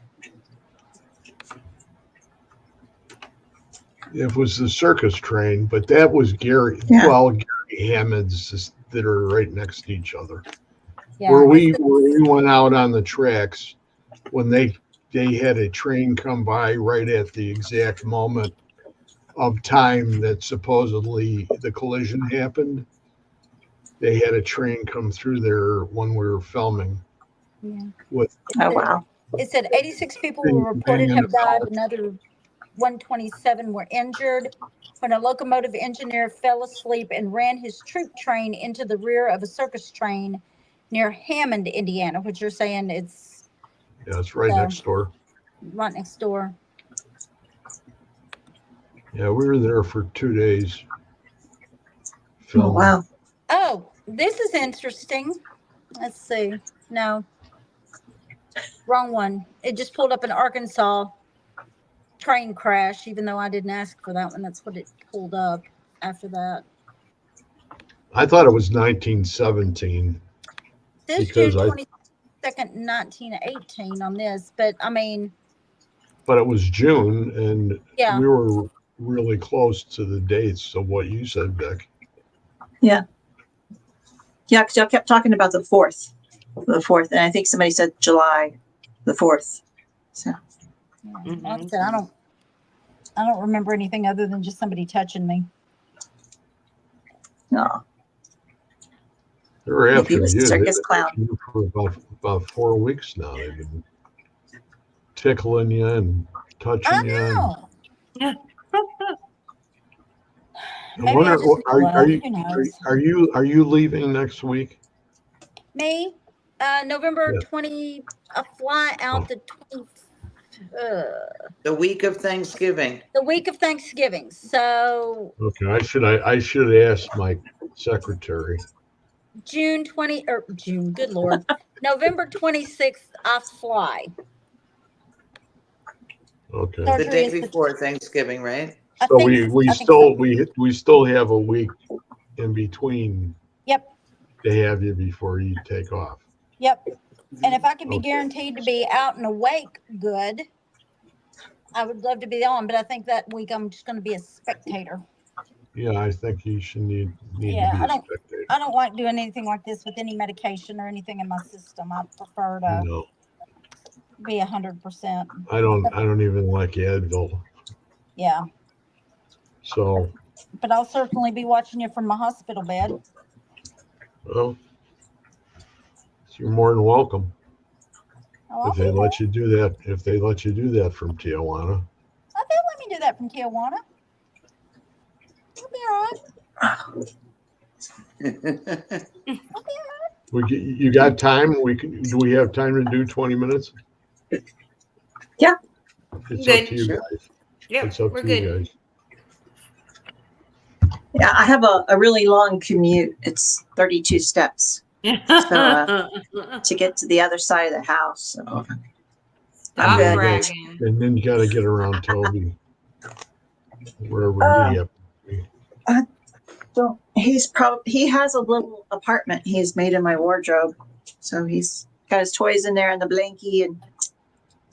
it was the circus train, but that was Gary. Yeah. Well, Gary Hammond's that are right next to each other. Yeah. Where we went out on the tracks, when they had a train come by right at the exact moment of time that supposedly the collision happened. They had a train come through there when we were filming. Yeah. With oh wow. It said 86 people were reported to have died, another 127 were injured when a locomotive engineer fell asleep and ran his troop train into the rear of a circus train near Hammond, Indiana, which you're saying it's it's right So- next door. right next door. Yeah, we were there for 2 days. Oh Filming. wow. Oh, this is interesting. Let's see. No, wrong one. It just pulled up in Arkansas. Train crash, even though I didn't ask for that one. That's what it pulled up after that. I thought it was 1917. This Because June I- 22nd, 1918 on this, but I mean, But it was June, and yeah. we were really close to the dates of what you said, Vic. Yeah, because y'all kept talking about the 4th, and I think somebody said July the 4th. So Like I said, I don't remember anything other than just somebody touching me. no, They were maybe after it was you. a They've circus been clown. after you for about 4 weeks now. They've been tickling you and touching I you. know. I Maybe I wonder, just knew well. are you Who knows? are you leaving next week? Me, November Yeah. 20. I fly out the 20. The week of Thanksgiving. The week of Thanksgiving. So Okay, I should ask my secretary. June 20 or June. Good Lord, November 26th. I fly. Okay, The Surgery day is the- before Thanksgiving, right? I so think- we I think still so. we still have a week in between Yep. to have you before you take off. Yep. And if I can be Okay. guaranteed to be out and awake, good. I would love to be on, but I think that week I'm just going to be a spectator. Yeah, I think you should need Yeah, to be I a don't- spectator. I don't like doing anything like this with any medication or anything in my system. I prefer to No, be 100%. I don't even like Advil. Yeah. So, But I'll certainly be watching you from my hospital bed. well, you're more than welcome Oh, I'll if be they there. let you do that. If they let you do that from Tijuana. Oh, they'll let me do that from Tijuana. It'll be all right. You got time? Do we have time to do 20 minutes? Yeah. It's Good. up to you Sure. guys. Yep, It's up we're to you good. guys. Yeah, I have a really long commute. It's 32 steps to get to the other side of the house. So I'm Stop good. bragging. And then you got to get around Toby, wherever he happens to be. So he has a little apartment he's made in my wardrobe. So he's got his toys in there and the blankie and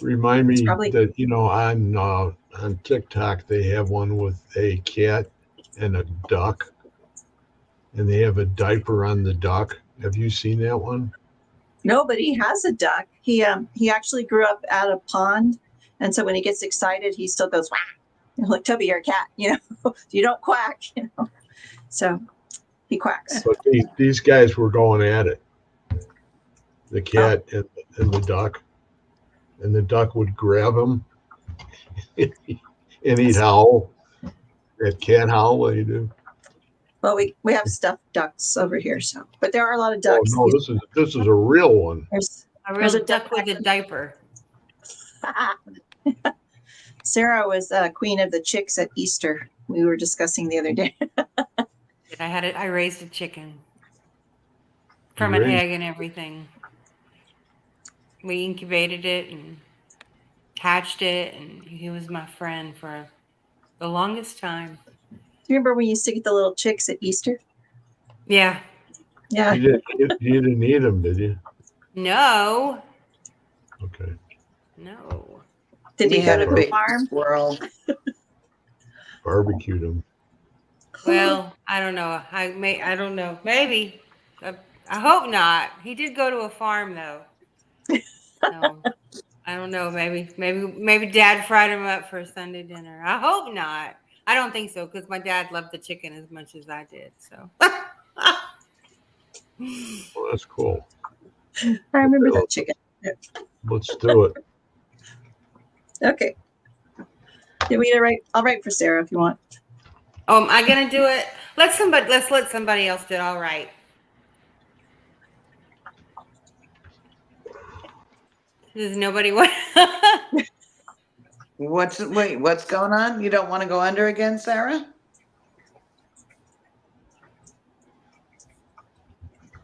Remind me probably- that, on TikTok, they have one with a cat and a duck, and they have a diaper on the duck. Have you seen that one? no, but he has a duck. He actually grew up at a pond, and so when he gets excited, he still goes whack. Like, Toby, you're a cat, you don't quack, So he quacks. But these guys were going at it. The cat and the duck. And the duck would grab him and he'd howl. That cat howl, what do you do? Well, we have stuffed ducks over here, but there are a lot of Oh ducks. no, this is a real one. A There's real a duck with a duck. diaper. Sarah was queen of the chicks at Easter. We were discussing the other day. I raised a chicken from an Raised- egg and everything. We incubated it and hatched it, and he was my friend for the longest time. Do you remember when you used to get the little chicks at Easter? Yeah. Yeah. You didn't eat them, did you? No. Okay. No. Did We you go had to a the big farm? squirrel. Barbecued them. Well, I don't know. I don't know. Maybe. I hope not. He did go to a farm though. So I don't know. Maybe Dad fried him up for Sunday dinner. I hope not. I don't think so because my dad loved the chicken as much as I did. So. Well, that's cool. I remember that chicken. Let's do it. Okay. Did we write? I'll write for Sarah if you want. Oh, am I gonna do it? Let's let somebody else do it. All right. Does nobody want? What's going on? You don't want to go under again, Sarah?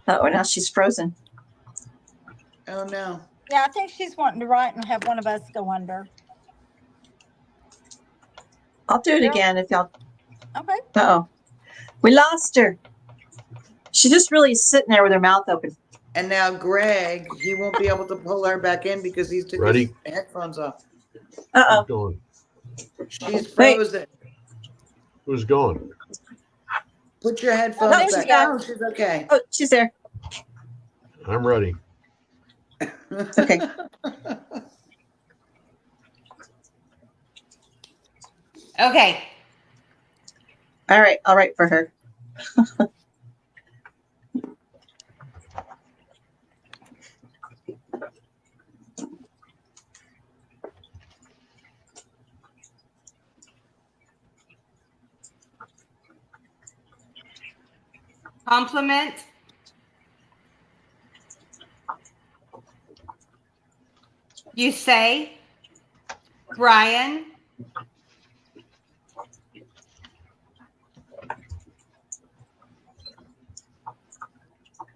Oh, now she's frozen. Oh no. Yeah, I think she's wanting to write and have one of us go under. I'll do it again if y'all. Okay. Uh-oh. We lost her. She's just really sitting there with her mouth open. And now Greg, he won't be able to pull her back in because he's took Ready? his headphones off. Uh-oh. Who's going? She's Wait. frozen. Who's going? Put your Oh, headphones there back. she goes. Oh, she's okay. Oh, she's there. I'm ready. Okay. Okay. All right. I'll write for her. Compliment. You say, Brian.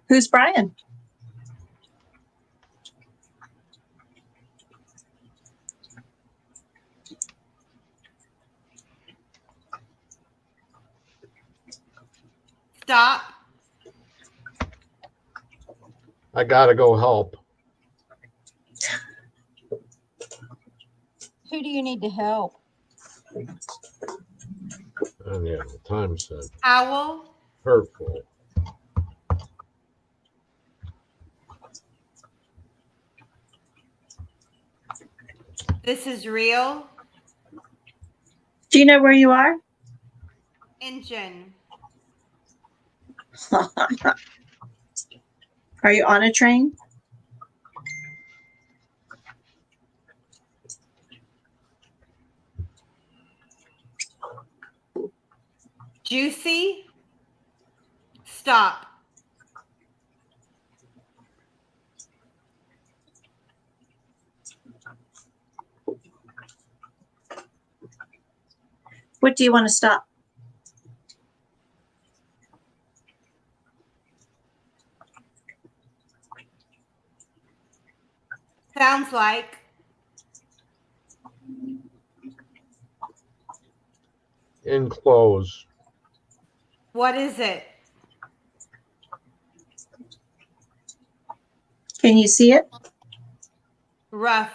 Who's Brian? Stop. I gotta go help. Who do you need to help? And yeah, the time said Owl. hurtful. This is real. Do you know where you are? Engine. Are you on a train? Juicy. Stop. What do you want to stop? Sounds like. Enclose. What is it? Can you see it? Rough.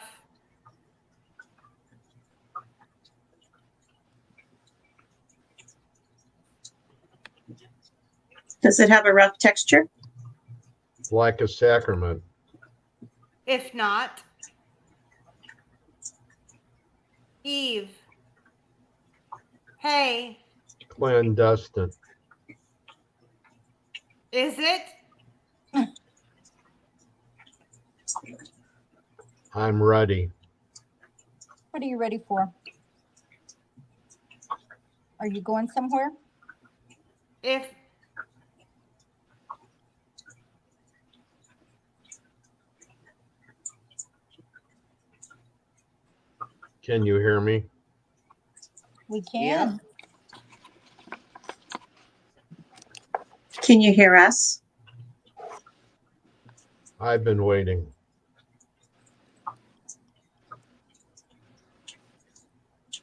Does it have a rough texture? Like a sacrament. If not. Eve. Hey, Clandestine. is it? I'm ready. What are you ready for? Are you going somewhere? If Can you hear me? We Yeah. can. Can you hear us? I've been waiting.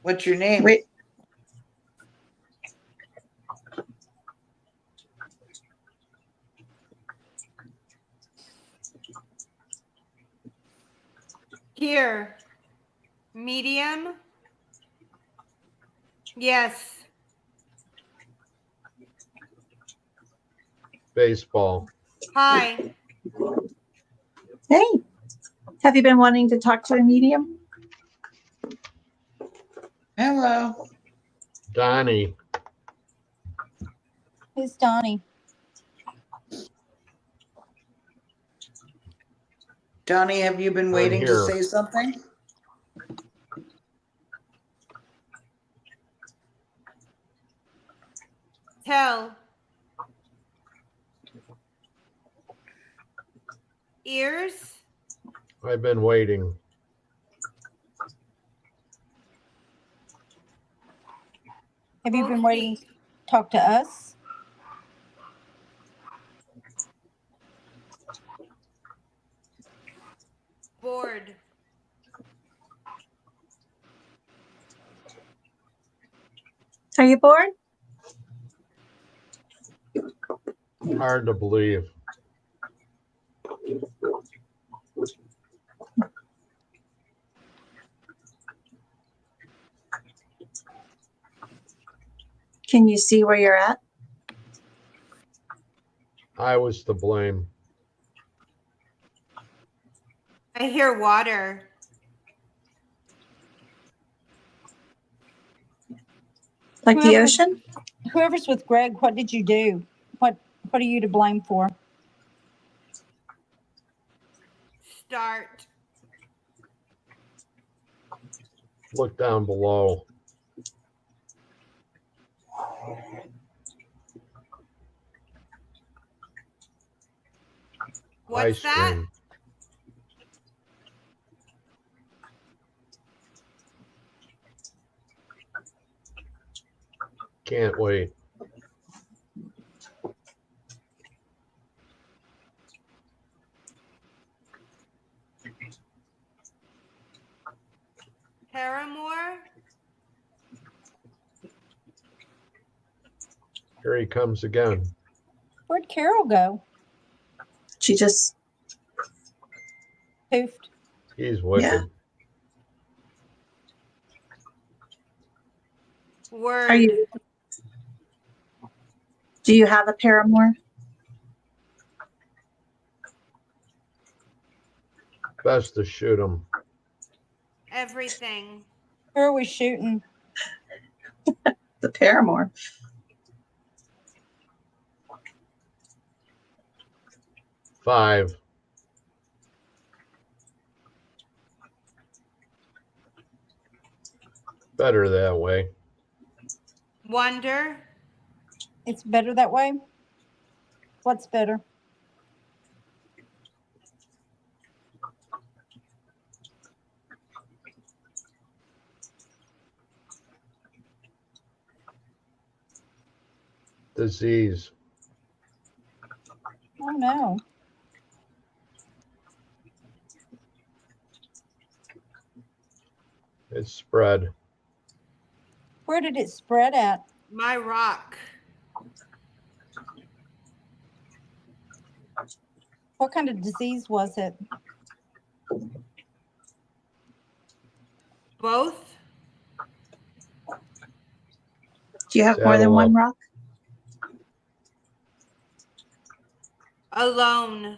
What's your name? Wait, here. Medium. Yes. Baseball. Hi. hey, have you been wanting to talk to a medium? Hello. Donnie. Who's Donnie? Donnie, have you been I'm waiting to here. say something? Tell. Ears. I've been waiting. Have you been Both waiting to feet. talk to us? Board. Are you bored? Hard to believe. Can you see where you're at? I was to blame. I hear water. Like the Whoever- ocean? Whoever's with Greg, what did you do? What are you to blame for? Start. Look down below. What's Ice that? cream. Can't wait. Paramore. Here he comes again. Where'd Carol go? She just, Poofed. He's wicked. Word. are you, do you have a paramour? Best to shoot him. Everything. Who are we shooting? The paramour. Five. Better that way. Wonder. It's better that way? What's better? Disease. Oh no. It's spread. Where did it spread at? My rock. What kind of disease was it? Both? Do you have more than one Saddle rock? Alone.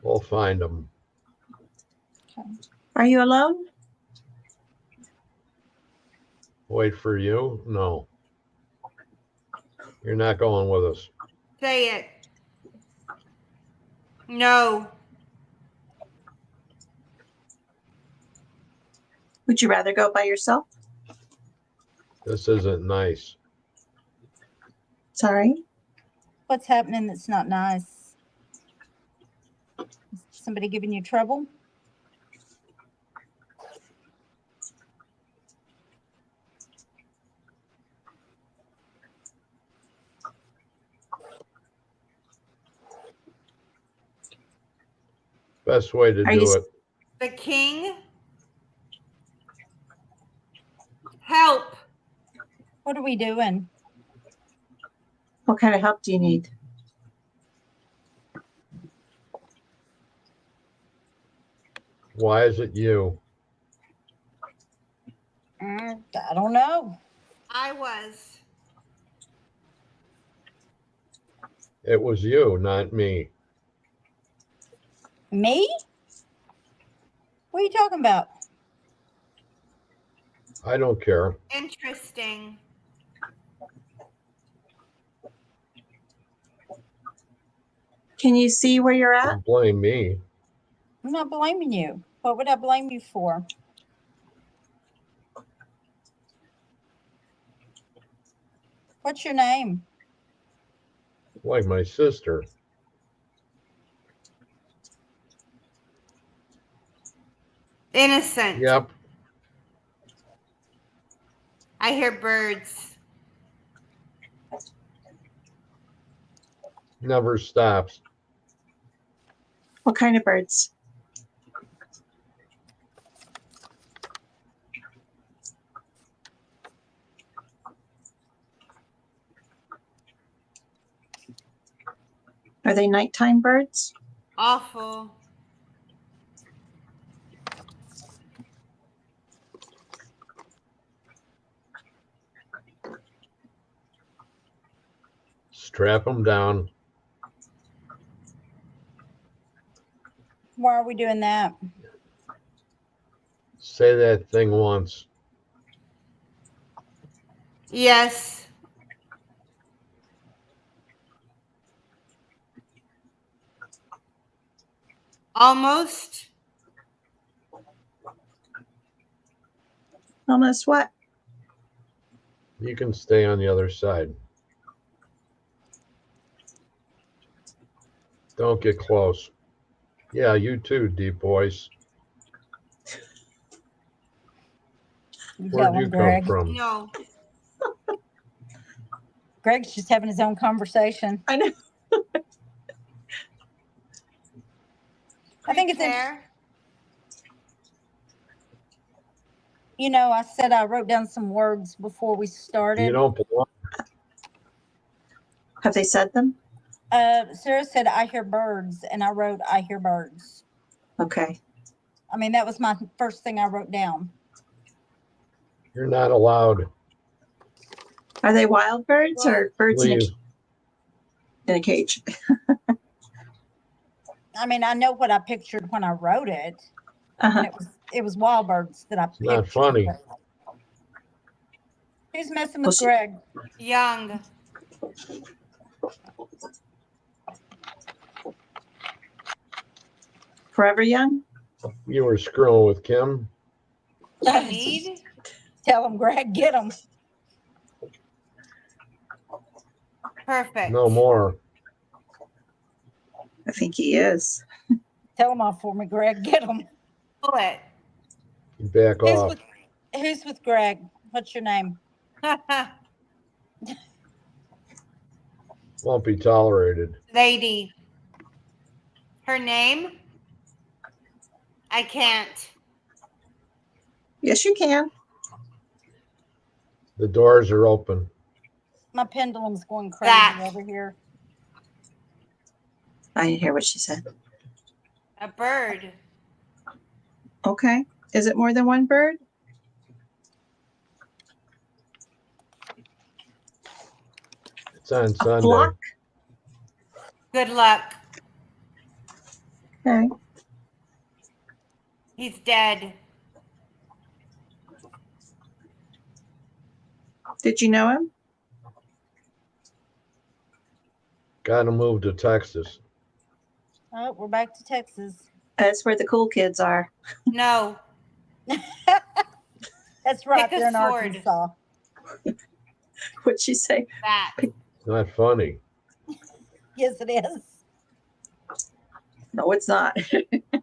We'll find them. Okay. Are you alone? Wait for you? No. You're not going with us. Say it. No. Would you rather go by yourself? This isn't nice. Sorry. What's happening that's not nice? Is somebody giving you trouble? Best way to Are do you- it. The king? Help. What are we doing? What kind of help do you need? Why is it you? I don't know. I was. It was you, not me. Me? What are you talking about? I don't care. Interesting. Can you see where you're at? Don't blame me. I'm not blaming you. What would I blame you for? What's your name? Like my sister. Innocent. Yep. I hear birds. Never stops. What kind of birds? Are they nighttime birds? Awful. Strap them down. Why are we doing that? Say that thing once. Yes. Almost. Almost what? You can stay on the other side. Don't get close. Yeah, you too, deep voice. You Where'd tell you him, come Greg. from? No. Greg's just having his own conversation. I know. I think it's Prepare. You know, I said I wrote down some words before we started. You don't belong. Have they said them? Sarah said, I hear birds, and I wrote, I hear birds. Okay. I mean, that was my first thing I wrote down. You're not allowed. Are they wild birds or birds Leave. in a cage? I mean, I know what I pictured when I wrote it. Uh-huh. And it was wild birds that I pictured. not funny. Who's messing Well, with Greg? Young. Forever young? You were screwing with Kim. You need? Tell him, Greg, get him. Perfect. No more. I think he is. Tell him off for me, Greg, get him. Pull it. You back off. Who's with Greg? What's your name? Won't be tolerated. Lady. Her name? I can't. Yes, you can. The doors are open. My pendulum's going crazy That. over here. I didn't hear what she said. A bird. Okay. Is it more than one bird? It's on Sunday. Flock? Good luck. Okay. He's dead. Did you know him? Got to move to Texas. Oh, we're back to Texas. That's where the cool kids are. No. That's right. Pick a They're in sword. Arkansas. What'd she say? That. It's not funny. Yes, it is. No, it's not.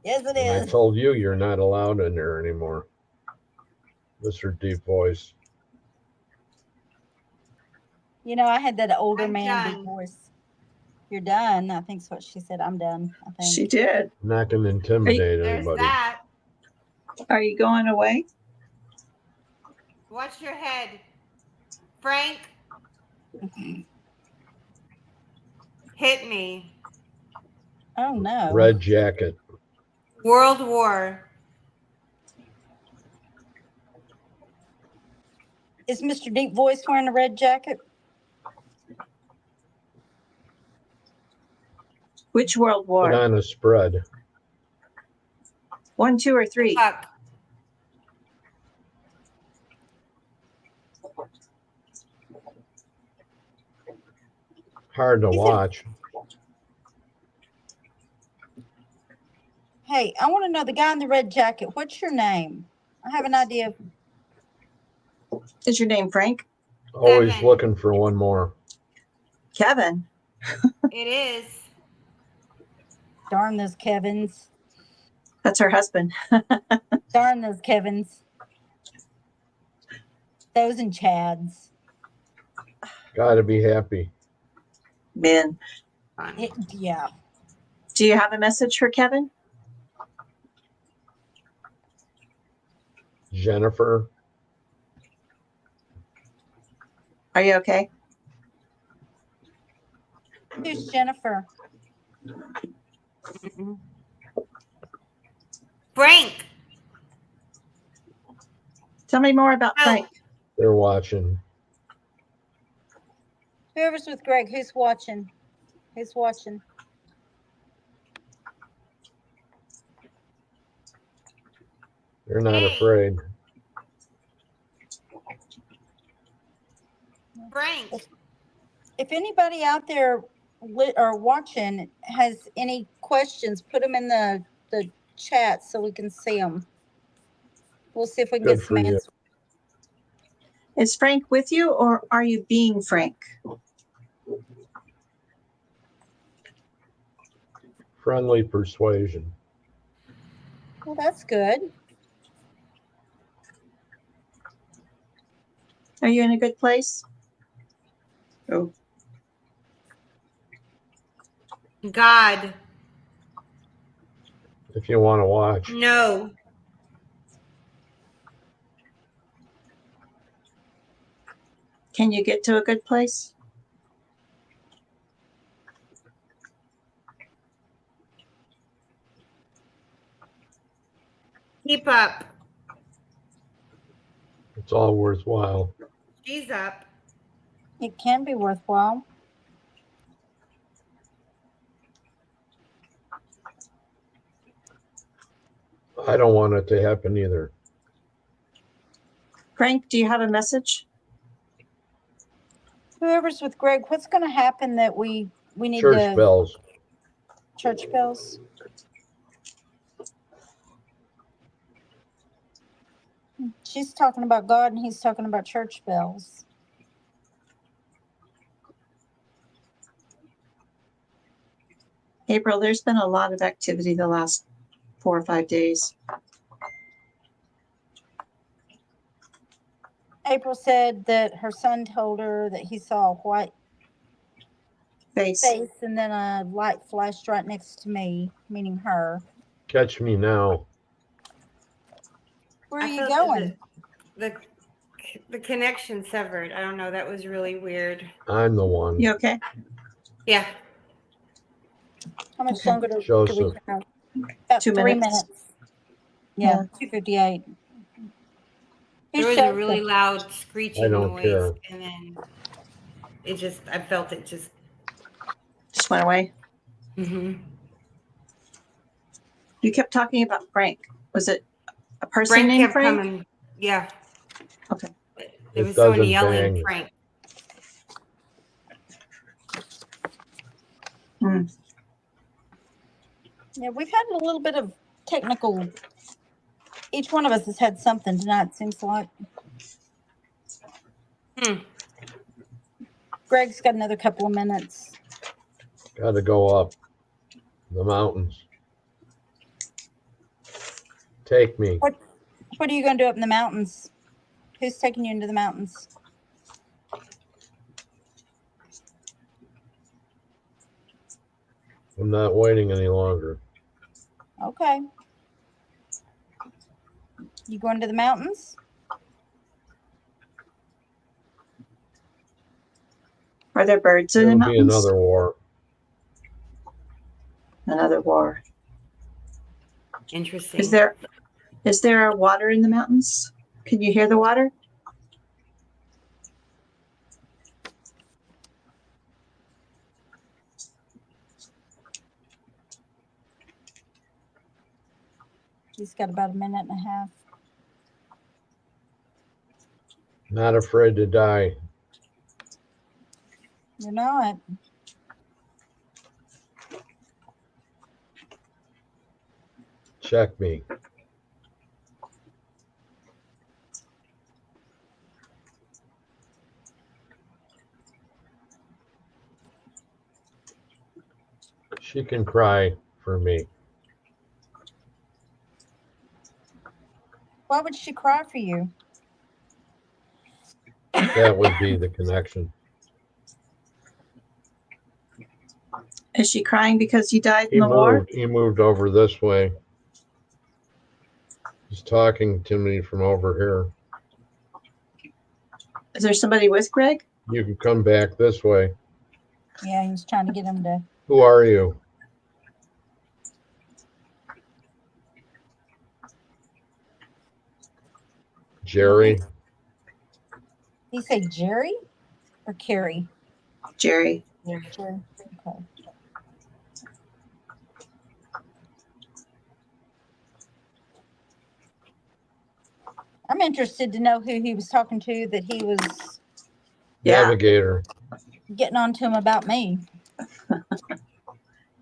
Yes, it And I is. told you you're not allowed in there anymore. Mr. Deep Voice. You know, I had that older I'm man done. deep voice. You're done. I think's what she said. I'm done. I think. She did. I'm not going to intimidate There's anybody. that. Are you going away? Watch your head. Frank. Hit me. Oh no. Red jacket. World War. Is Mr. Deep Voice wearing a red jacket? Which World Put War? on a spread. 1, 2, or 3? Fuck. Hard to He's in- watch. Hey, I want to know the guy in the red jacket. What's your name? I have an idea. Is your name Frank? Always 7. looking for one more. Kevin? It is. Darn those Kevins. That's her husband. Darn those Kevins. Those and Chads. Got to be happy. Men. Yeah. Do you have a message for Kevin? Jennifer. Are you okay? Who's Jennifer? Frank. Tell me more about Oh. Frank. They're watching. Whoever's with Greg, who's watching? Who's watching? They're not Hey. afraid. Frank. If anybody out there or watching has any questions, put them in the chat so we can see them. We'll see if we can Good get some for you. answers. Is Frank with you or are you being Frank? Friendly persuasion. Well, that's good. Are you in a good place? Oh, God. If you want to watch. No. can you get to a good place? Keep up. It's all worthwhile. She's up. It can be worthwhile. I don't want it to happen either. Frank, do you have a message? Whoever's with Greg, what's going to happen that we need Church to bells. church bells? She's talking about God and he's talking about church bells. April, there's been a lot of activity the last 4 or 5 days. April said that her son told her that he saw a white Face. face and then a light flashed right next to me, meaning her. Catch me now. Where are I you felt going? the connection severed. I don't know. That was really weird. I'm the one. You okay? Yeah. How much Okay. longer do we Joseph. have? About 2 3 minutes. minutes. Yeah, 2:58. There was a really loud screeching I don't noise, care. and then I felt it just. Just went away. hmm You kept talking about Frank. Was it a person Frank named kept Frank? coming. Yeah. Okay. There It was someone doesn't yelling, bang. Frank. Yeah, we've had a little bit of technical. Each one of us has had something tonight, it seems like. Hmm. Greg's got another couple of minutes. Got to go up the mountains. Take me. What are you going to do up in the mountains? Who's taking you into the mountains? I'm not waiting any longer. Okay. You going to the mountains? Are there birds in the There'll be mountains? another war. Another war. Interesting. Is there water in the mountains? Can you hear the water? He's got about a minute and a half. Not afraid to die. You're not. Check me. She can cry for me. Why would she cry for you? That would be the connection. Is she crying because you died in the war? He moved over this way. He's talking to me from over here. Is there somebody with Greg? You can come back this way. Yeah, he was trying to get him to. Who are you? Jerry? Did he say Jerry or Carrie? Jerry. Jerry. Okay. I'm interested to know who he was talking to that he was Yeah. Navigator. getting on to him about me.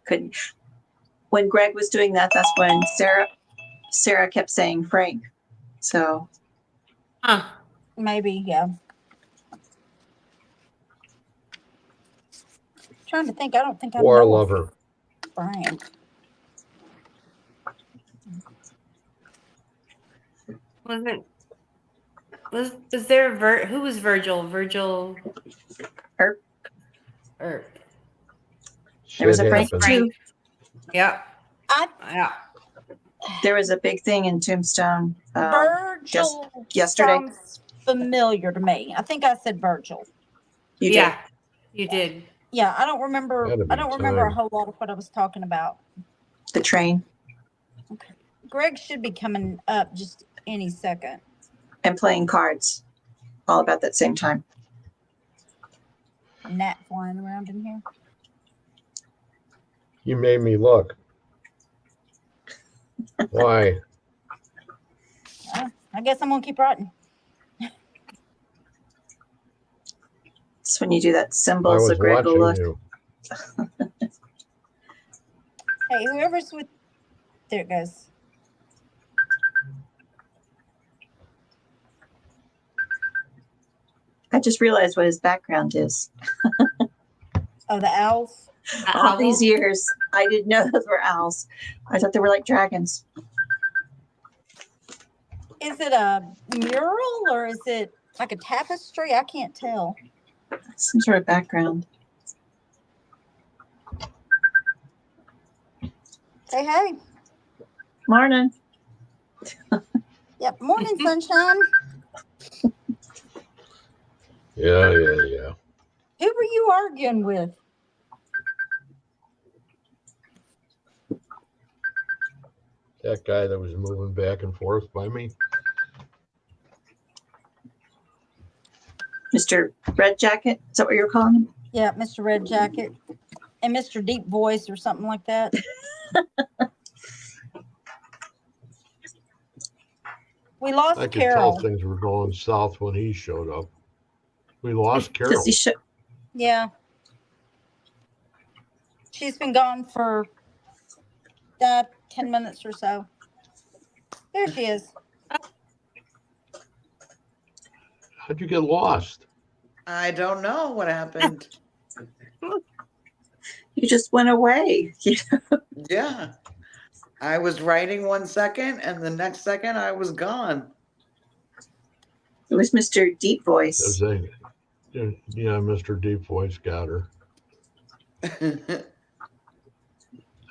Couldn't. When Greg was doing that, that's when Sarah kept saying Frank. So Huh. Maybe, yeah. Trying to think. I don't think I War know lover. Brian. Was there who was Virgil? Virgil Earp. Earp. There was Shit a Frank happens. too. Yep. Yeah. There was a big thing in Tombstone. Virgil yesterday. sounds familiar to me. I think I said Virgil. You did. Yeah. You did. Yeah, I don't remember. Gotta be I don't remember a time. whole lot of what I was talking about. The train Greg should be coming up just any second. and playing cards all about that same time. A gnat flying around in here. You made me look. Why? I guess I'm gonna keep writing. It's when you do that I symbol, so was Greg will watching look. you. Hey, whoever's with, there it goes. I just realized what his background is. Oh, the owls. All these years, I didn't know those were owls. I thought they were like dragons. Is it a mural or is it Like a tapestry? I can't tell. Some sort of background. Say hey. Morning. Yep. Morning, sunshine. Yeah. Who were you arguing with? That guy that was moving back and forth by me. Mr. Red Jacket? Is that what you're calling him? Yeah, Mr. Red Jacket and Mr. Deep Voice or something like that. We lost I could tell Carol. things were going south when he showed up. We lost Because Carol. he should. Yeah. She's been gone for 10 minutes or so. There she is. How'd you get lost? I don't know what happened. You just went away. Yeah. I was writing 1 second and the next second I was gone. It was Mr. Deep Voice. Yeah, Mr. Deep Voice got her.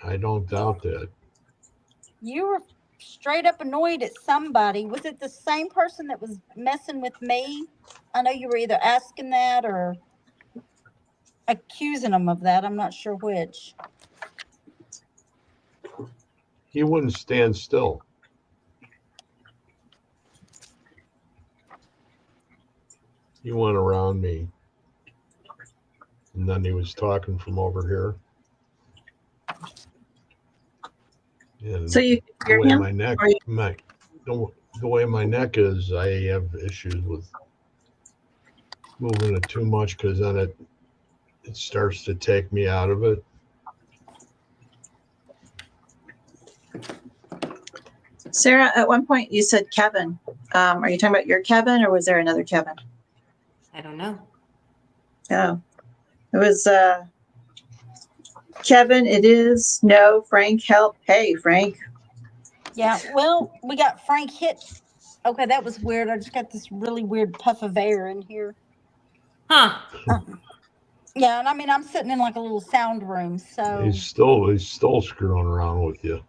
I don't doubt that. You were straight up annoyed at somebody. Was it the same person that was messing with me? I know you were either asking that or accusing them of that. I'm not sure which. He wouldn't stand still. He went around me. And then he was talking from over here. And So you the hear way him? my neck, Or you- the way my neck is, I have issues with moving it too much because then it starts to take me out of it. Sarah, at one point you said Kevin. Are you talking about your Kevin or was there another Kevin? I don't know. Oh, it was Kevin. It is. No, Frank, help. Hey, Frank. Yeah, well, we got Frank hit. Okay, that was weird. I just got this really weird puff of air in here. Huh. Yeah, and I mean, I'm sitting in like a little sound room, so. He's still screwing around with you.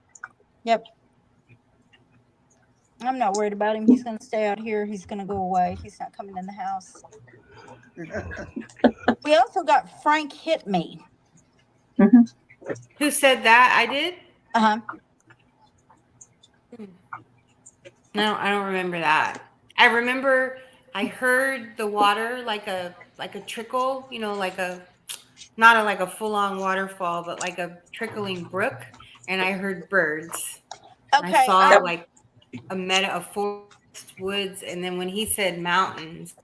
Yep. I'm not worried about him. He's going to stay out here. He's going to go away. He's not coming in the house. We also got Frank hit me. Who said that? I did? Uh-huh. No, I don't remember that. I remember I heard the water like a trickle, like a not like a full-on waterfall, but like a trickling brook, and I heard birds. Okay. I saw like a forest, woods, and then when he said mountains,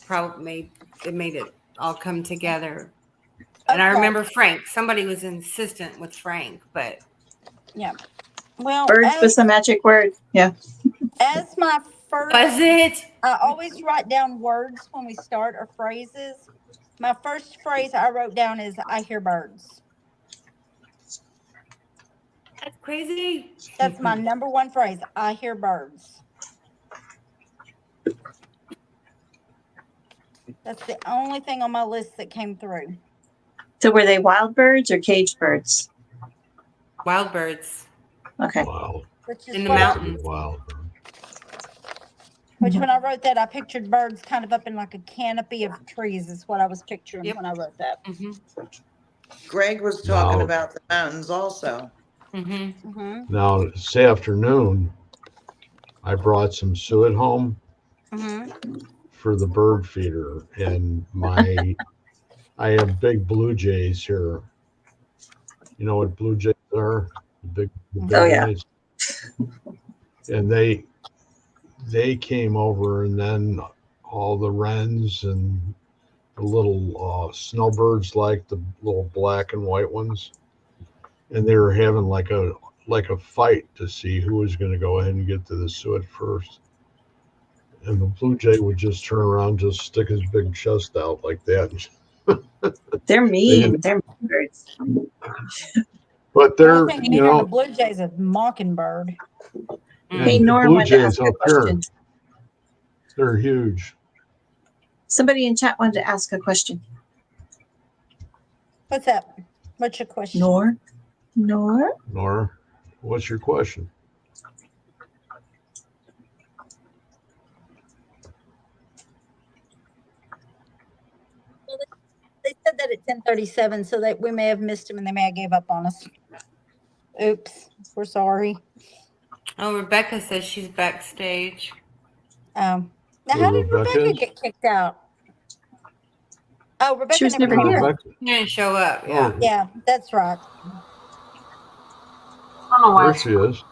probably made it all come together. And I Okay. remember Frank. Somebody was insistent with Frank, but Yeah. Well, Birds was the magic word. Yeah. as my first, was it? I always write down words when we start or phrases. My first phrase I wrote down is "I hear birds." That's crazy. That's my number one phrase. I hear birds. That's the only thing on my list that came through. So were they wild birds or caged birds? Wild birds Okay. Wow. Which is in the what I- mountains. Wow. Which when I wrote that, I pictured birds kind of up in like a canopy of trees is what I was picturing Yep. when I wrote that. Mm-hmm. Greg was talking Now- about the mountains also. Mm-hmm. Mm-hmm. Now, this afternoon, I brought some suet home Mm-hmm. for the bird feeder, and I have big blue jays here. You know what blue jays are? The big Oh, yeah. guys. And they came over, and then all the wrens and the little snowbirds, like the little black and white ones, and they were having like a fight to see who was going to go ahead and get to the suet first. And the blue jay would just turn around, just stick his big chest out like that. They're mean. They're mean birds. But The they're, only thing you you hear in the know, blue jays is mockingbird. Hey, and Norm blue wanted to jays ask you a up here, question. They're huge. Somebody in chat wanted to ask a question. What's up? What's your question? Nor? Nora, what's your question? They said that at 10:37, so that we may have missed him and they may have gave up on us. Oops, we're sorry. Oh, Rebecca says she's backstage. Now, Who, how did Rebecca Rebecca is? get kicked out? Oh, Rebecca was never never came here. here. Rebecca. She didn't show up. Yeah. Oh, Yeah, that's right. I don't know why. there she is.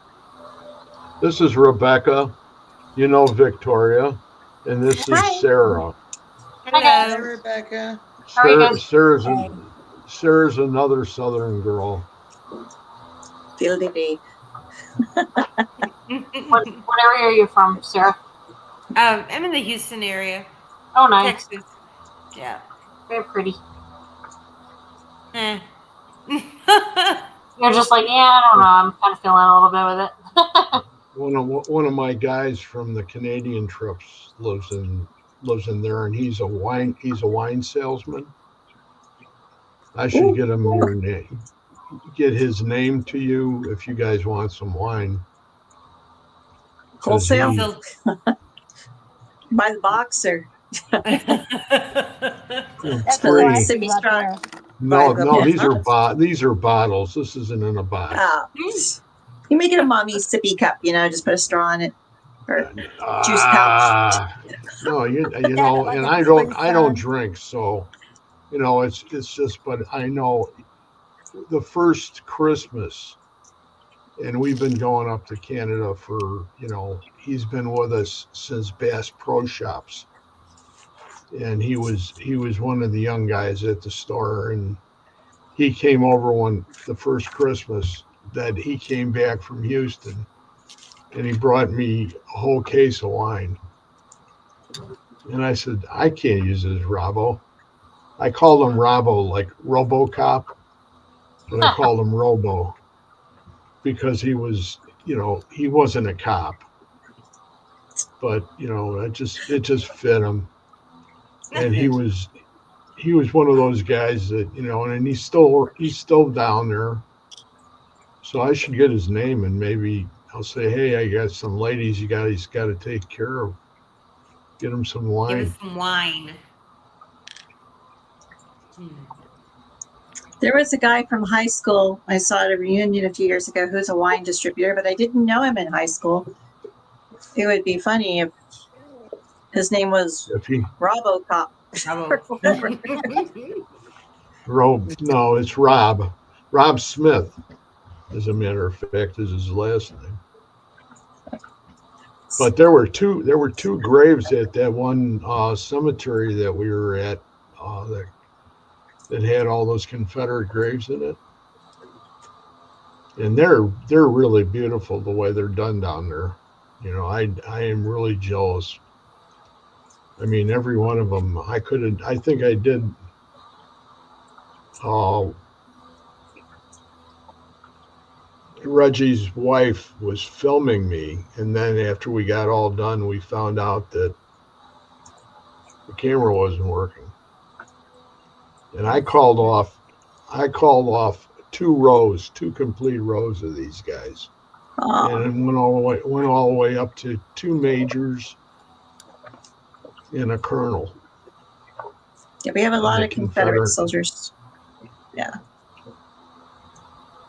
This is Rebecca. You know Victoria. And this is Hi. Sarah. Hi, Hello. Rebecca. How are you guys? Hey. Sarah's another Southern girl. Fiddly-dee. What area are you from, Sarah? I'm in the Houston area, Oh, nice. Texas. Yeah. Very pretty. Eh. You're just like, yeah, I don't know. I'm kind of feeling a little bit with it. One of my guys from the Canadian trips lives in there, and he's a wine salesman. I should get him your name, get his name to you if you guys want some wine. 'Cause Wholesale? he- So- By the box or? That's Free. what I Sip see me right strong. there. No, By the no, box. these are bottles. This isn't in a box. Ah, you make it a mommy sippy cup, just put a straw in it. Or juice pouch. No, you Have know, it like and a I Capri don't Sun. drink, so it's just. But I know the first Christmas, and we've been going up to Canada for he's been with us since Bass Pro Shops, and he was one of the young guys at the store, and he came over the first Christmas that he came back from Houston. And he brought me a whole case of wine. And I said, I can't use this Robbo. I called him Robbo, like RoboCop, but I called him Robo because he was, he wasn't a cop. But, it just fit him. And he was one of those guys that, and he's still down there. So I should get his name and maybe I'll say, hey, I got some ladies he's got to take care of. Get him some Give wine. us some wine. There was a guy from high school I saw at a reunion a few years ago who's a wine distributor, but I didn't know him in high school. It would be funny if his name was If he RoboCop. Bravo. no, it's Rob. Rob Smith, as a matter of fact, is his last name. But there were two graves at that one cemetery that we were at that had all those Confederate graves in it, and they're really beautiful the way they're done down there. I am really jealous. I mean, every one of them. I think I did. Reggie's wife was filming me, and then after we got all done, we found out that the camera wasn't working, and I called off two complete rows of these guys, and it went all the way up to two majors and a colonel. Yeah, we have a lot The of Confederate Confederate. soldiers. Yeah.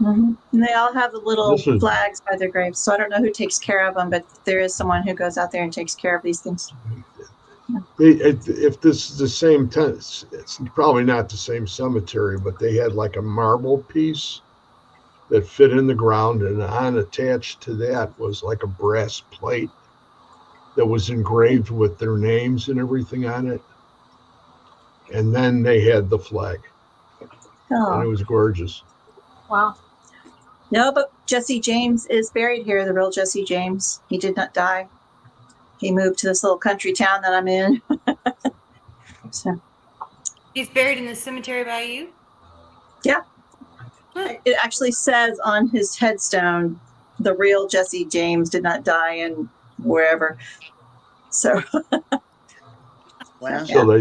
And they all have the little This is- flags by their graves. So I don't know who takes care of them, but there is someone who goes out there and takes care of these things. If this is the same it's probably not the same cemetery, but they had like a marble piece that fit in the ground, and unattached to that was like a brass plate that was engraved with their names and everything on it. And then they had the flag, and it Oh. was gorgeous. Wow. No, but Jesse James is buried here, the real Jesse James. He did not die. He moved to this little country town that I'm in. So He's buried in the cemetery by you? Yeah. Huh. it actually says on his headstone, the real Jesse James did not die in wherever. So, Wow. So they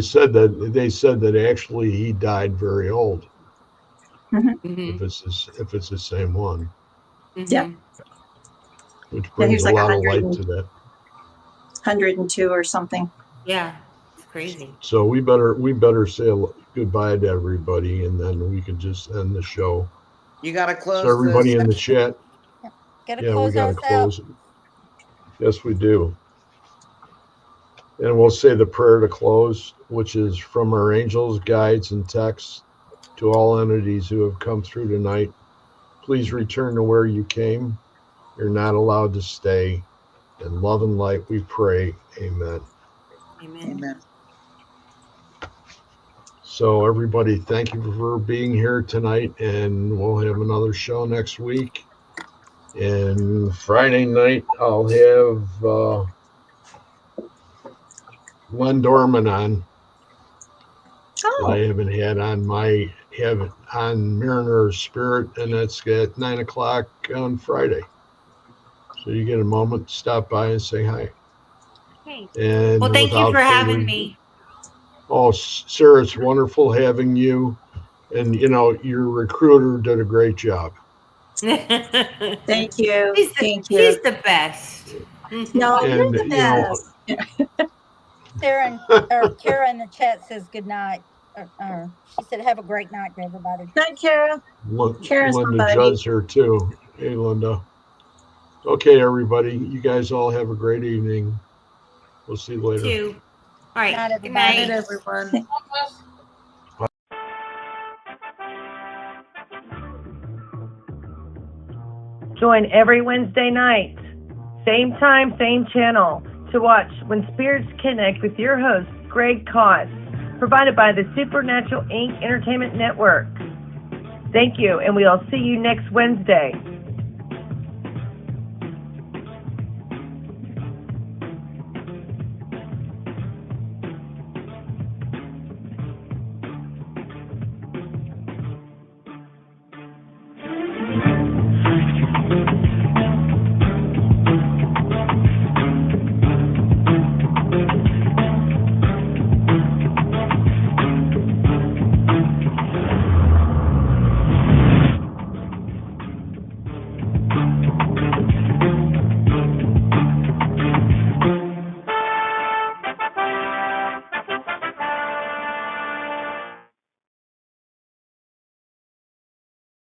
said that actually he died very old. Mhm. If it's the same one, Yeah. Mhm. which yeah, he brings was a like lot of 100 light to that. 102 or something. Yeah, it's crazy. So we better say goodbye to everybody, and then we can just end the show. You gotta close So everybody this. in the chat, Gotta yeah, we close got to us out. close. Yes, we do. And we'll say the prayer to close, which is from our angels, guides, and texts to all entities who have come through tonight. Please return to where you came. You're not allowed to stay. In love and light, we pray. Amen. Amen. Amen. So, everybody, thank you for being here tonight, and we'll have another show next week. And Friday night, I'll have Len Dorman on that I Oh, haven't had on Mariner Spirit, and that's at 9 o'clock on Friday. So you get a moment, stop by and say hi. Okay. And Well, thank you without for having further, me. oh, Sarah, it's wonderful having you. And your recruiter did a great job. thank you. Thank She's you. the best. No, you're And the best. Kara in the chat says good night. She said, have a great night to everybody. Night, Kara. Kara's my Linda buddy. Judd's here too. Hey, Linda. Okay, everybody. You guys all have a great evening. We'll see you later. Two. All right. Night, Good everybody. Good night. night, everyone. Join every Wednesday night, same time, same channel, to watch When Spirits Connect with your host, Greg Koss, provided by the Supernatural Inc. Entertainment Network. Thank you, and we'll see you next Wednesday.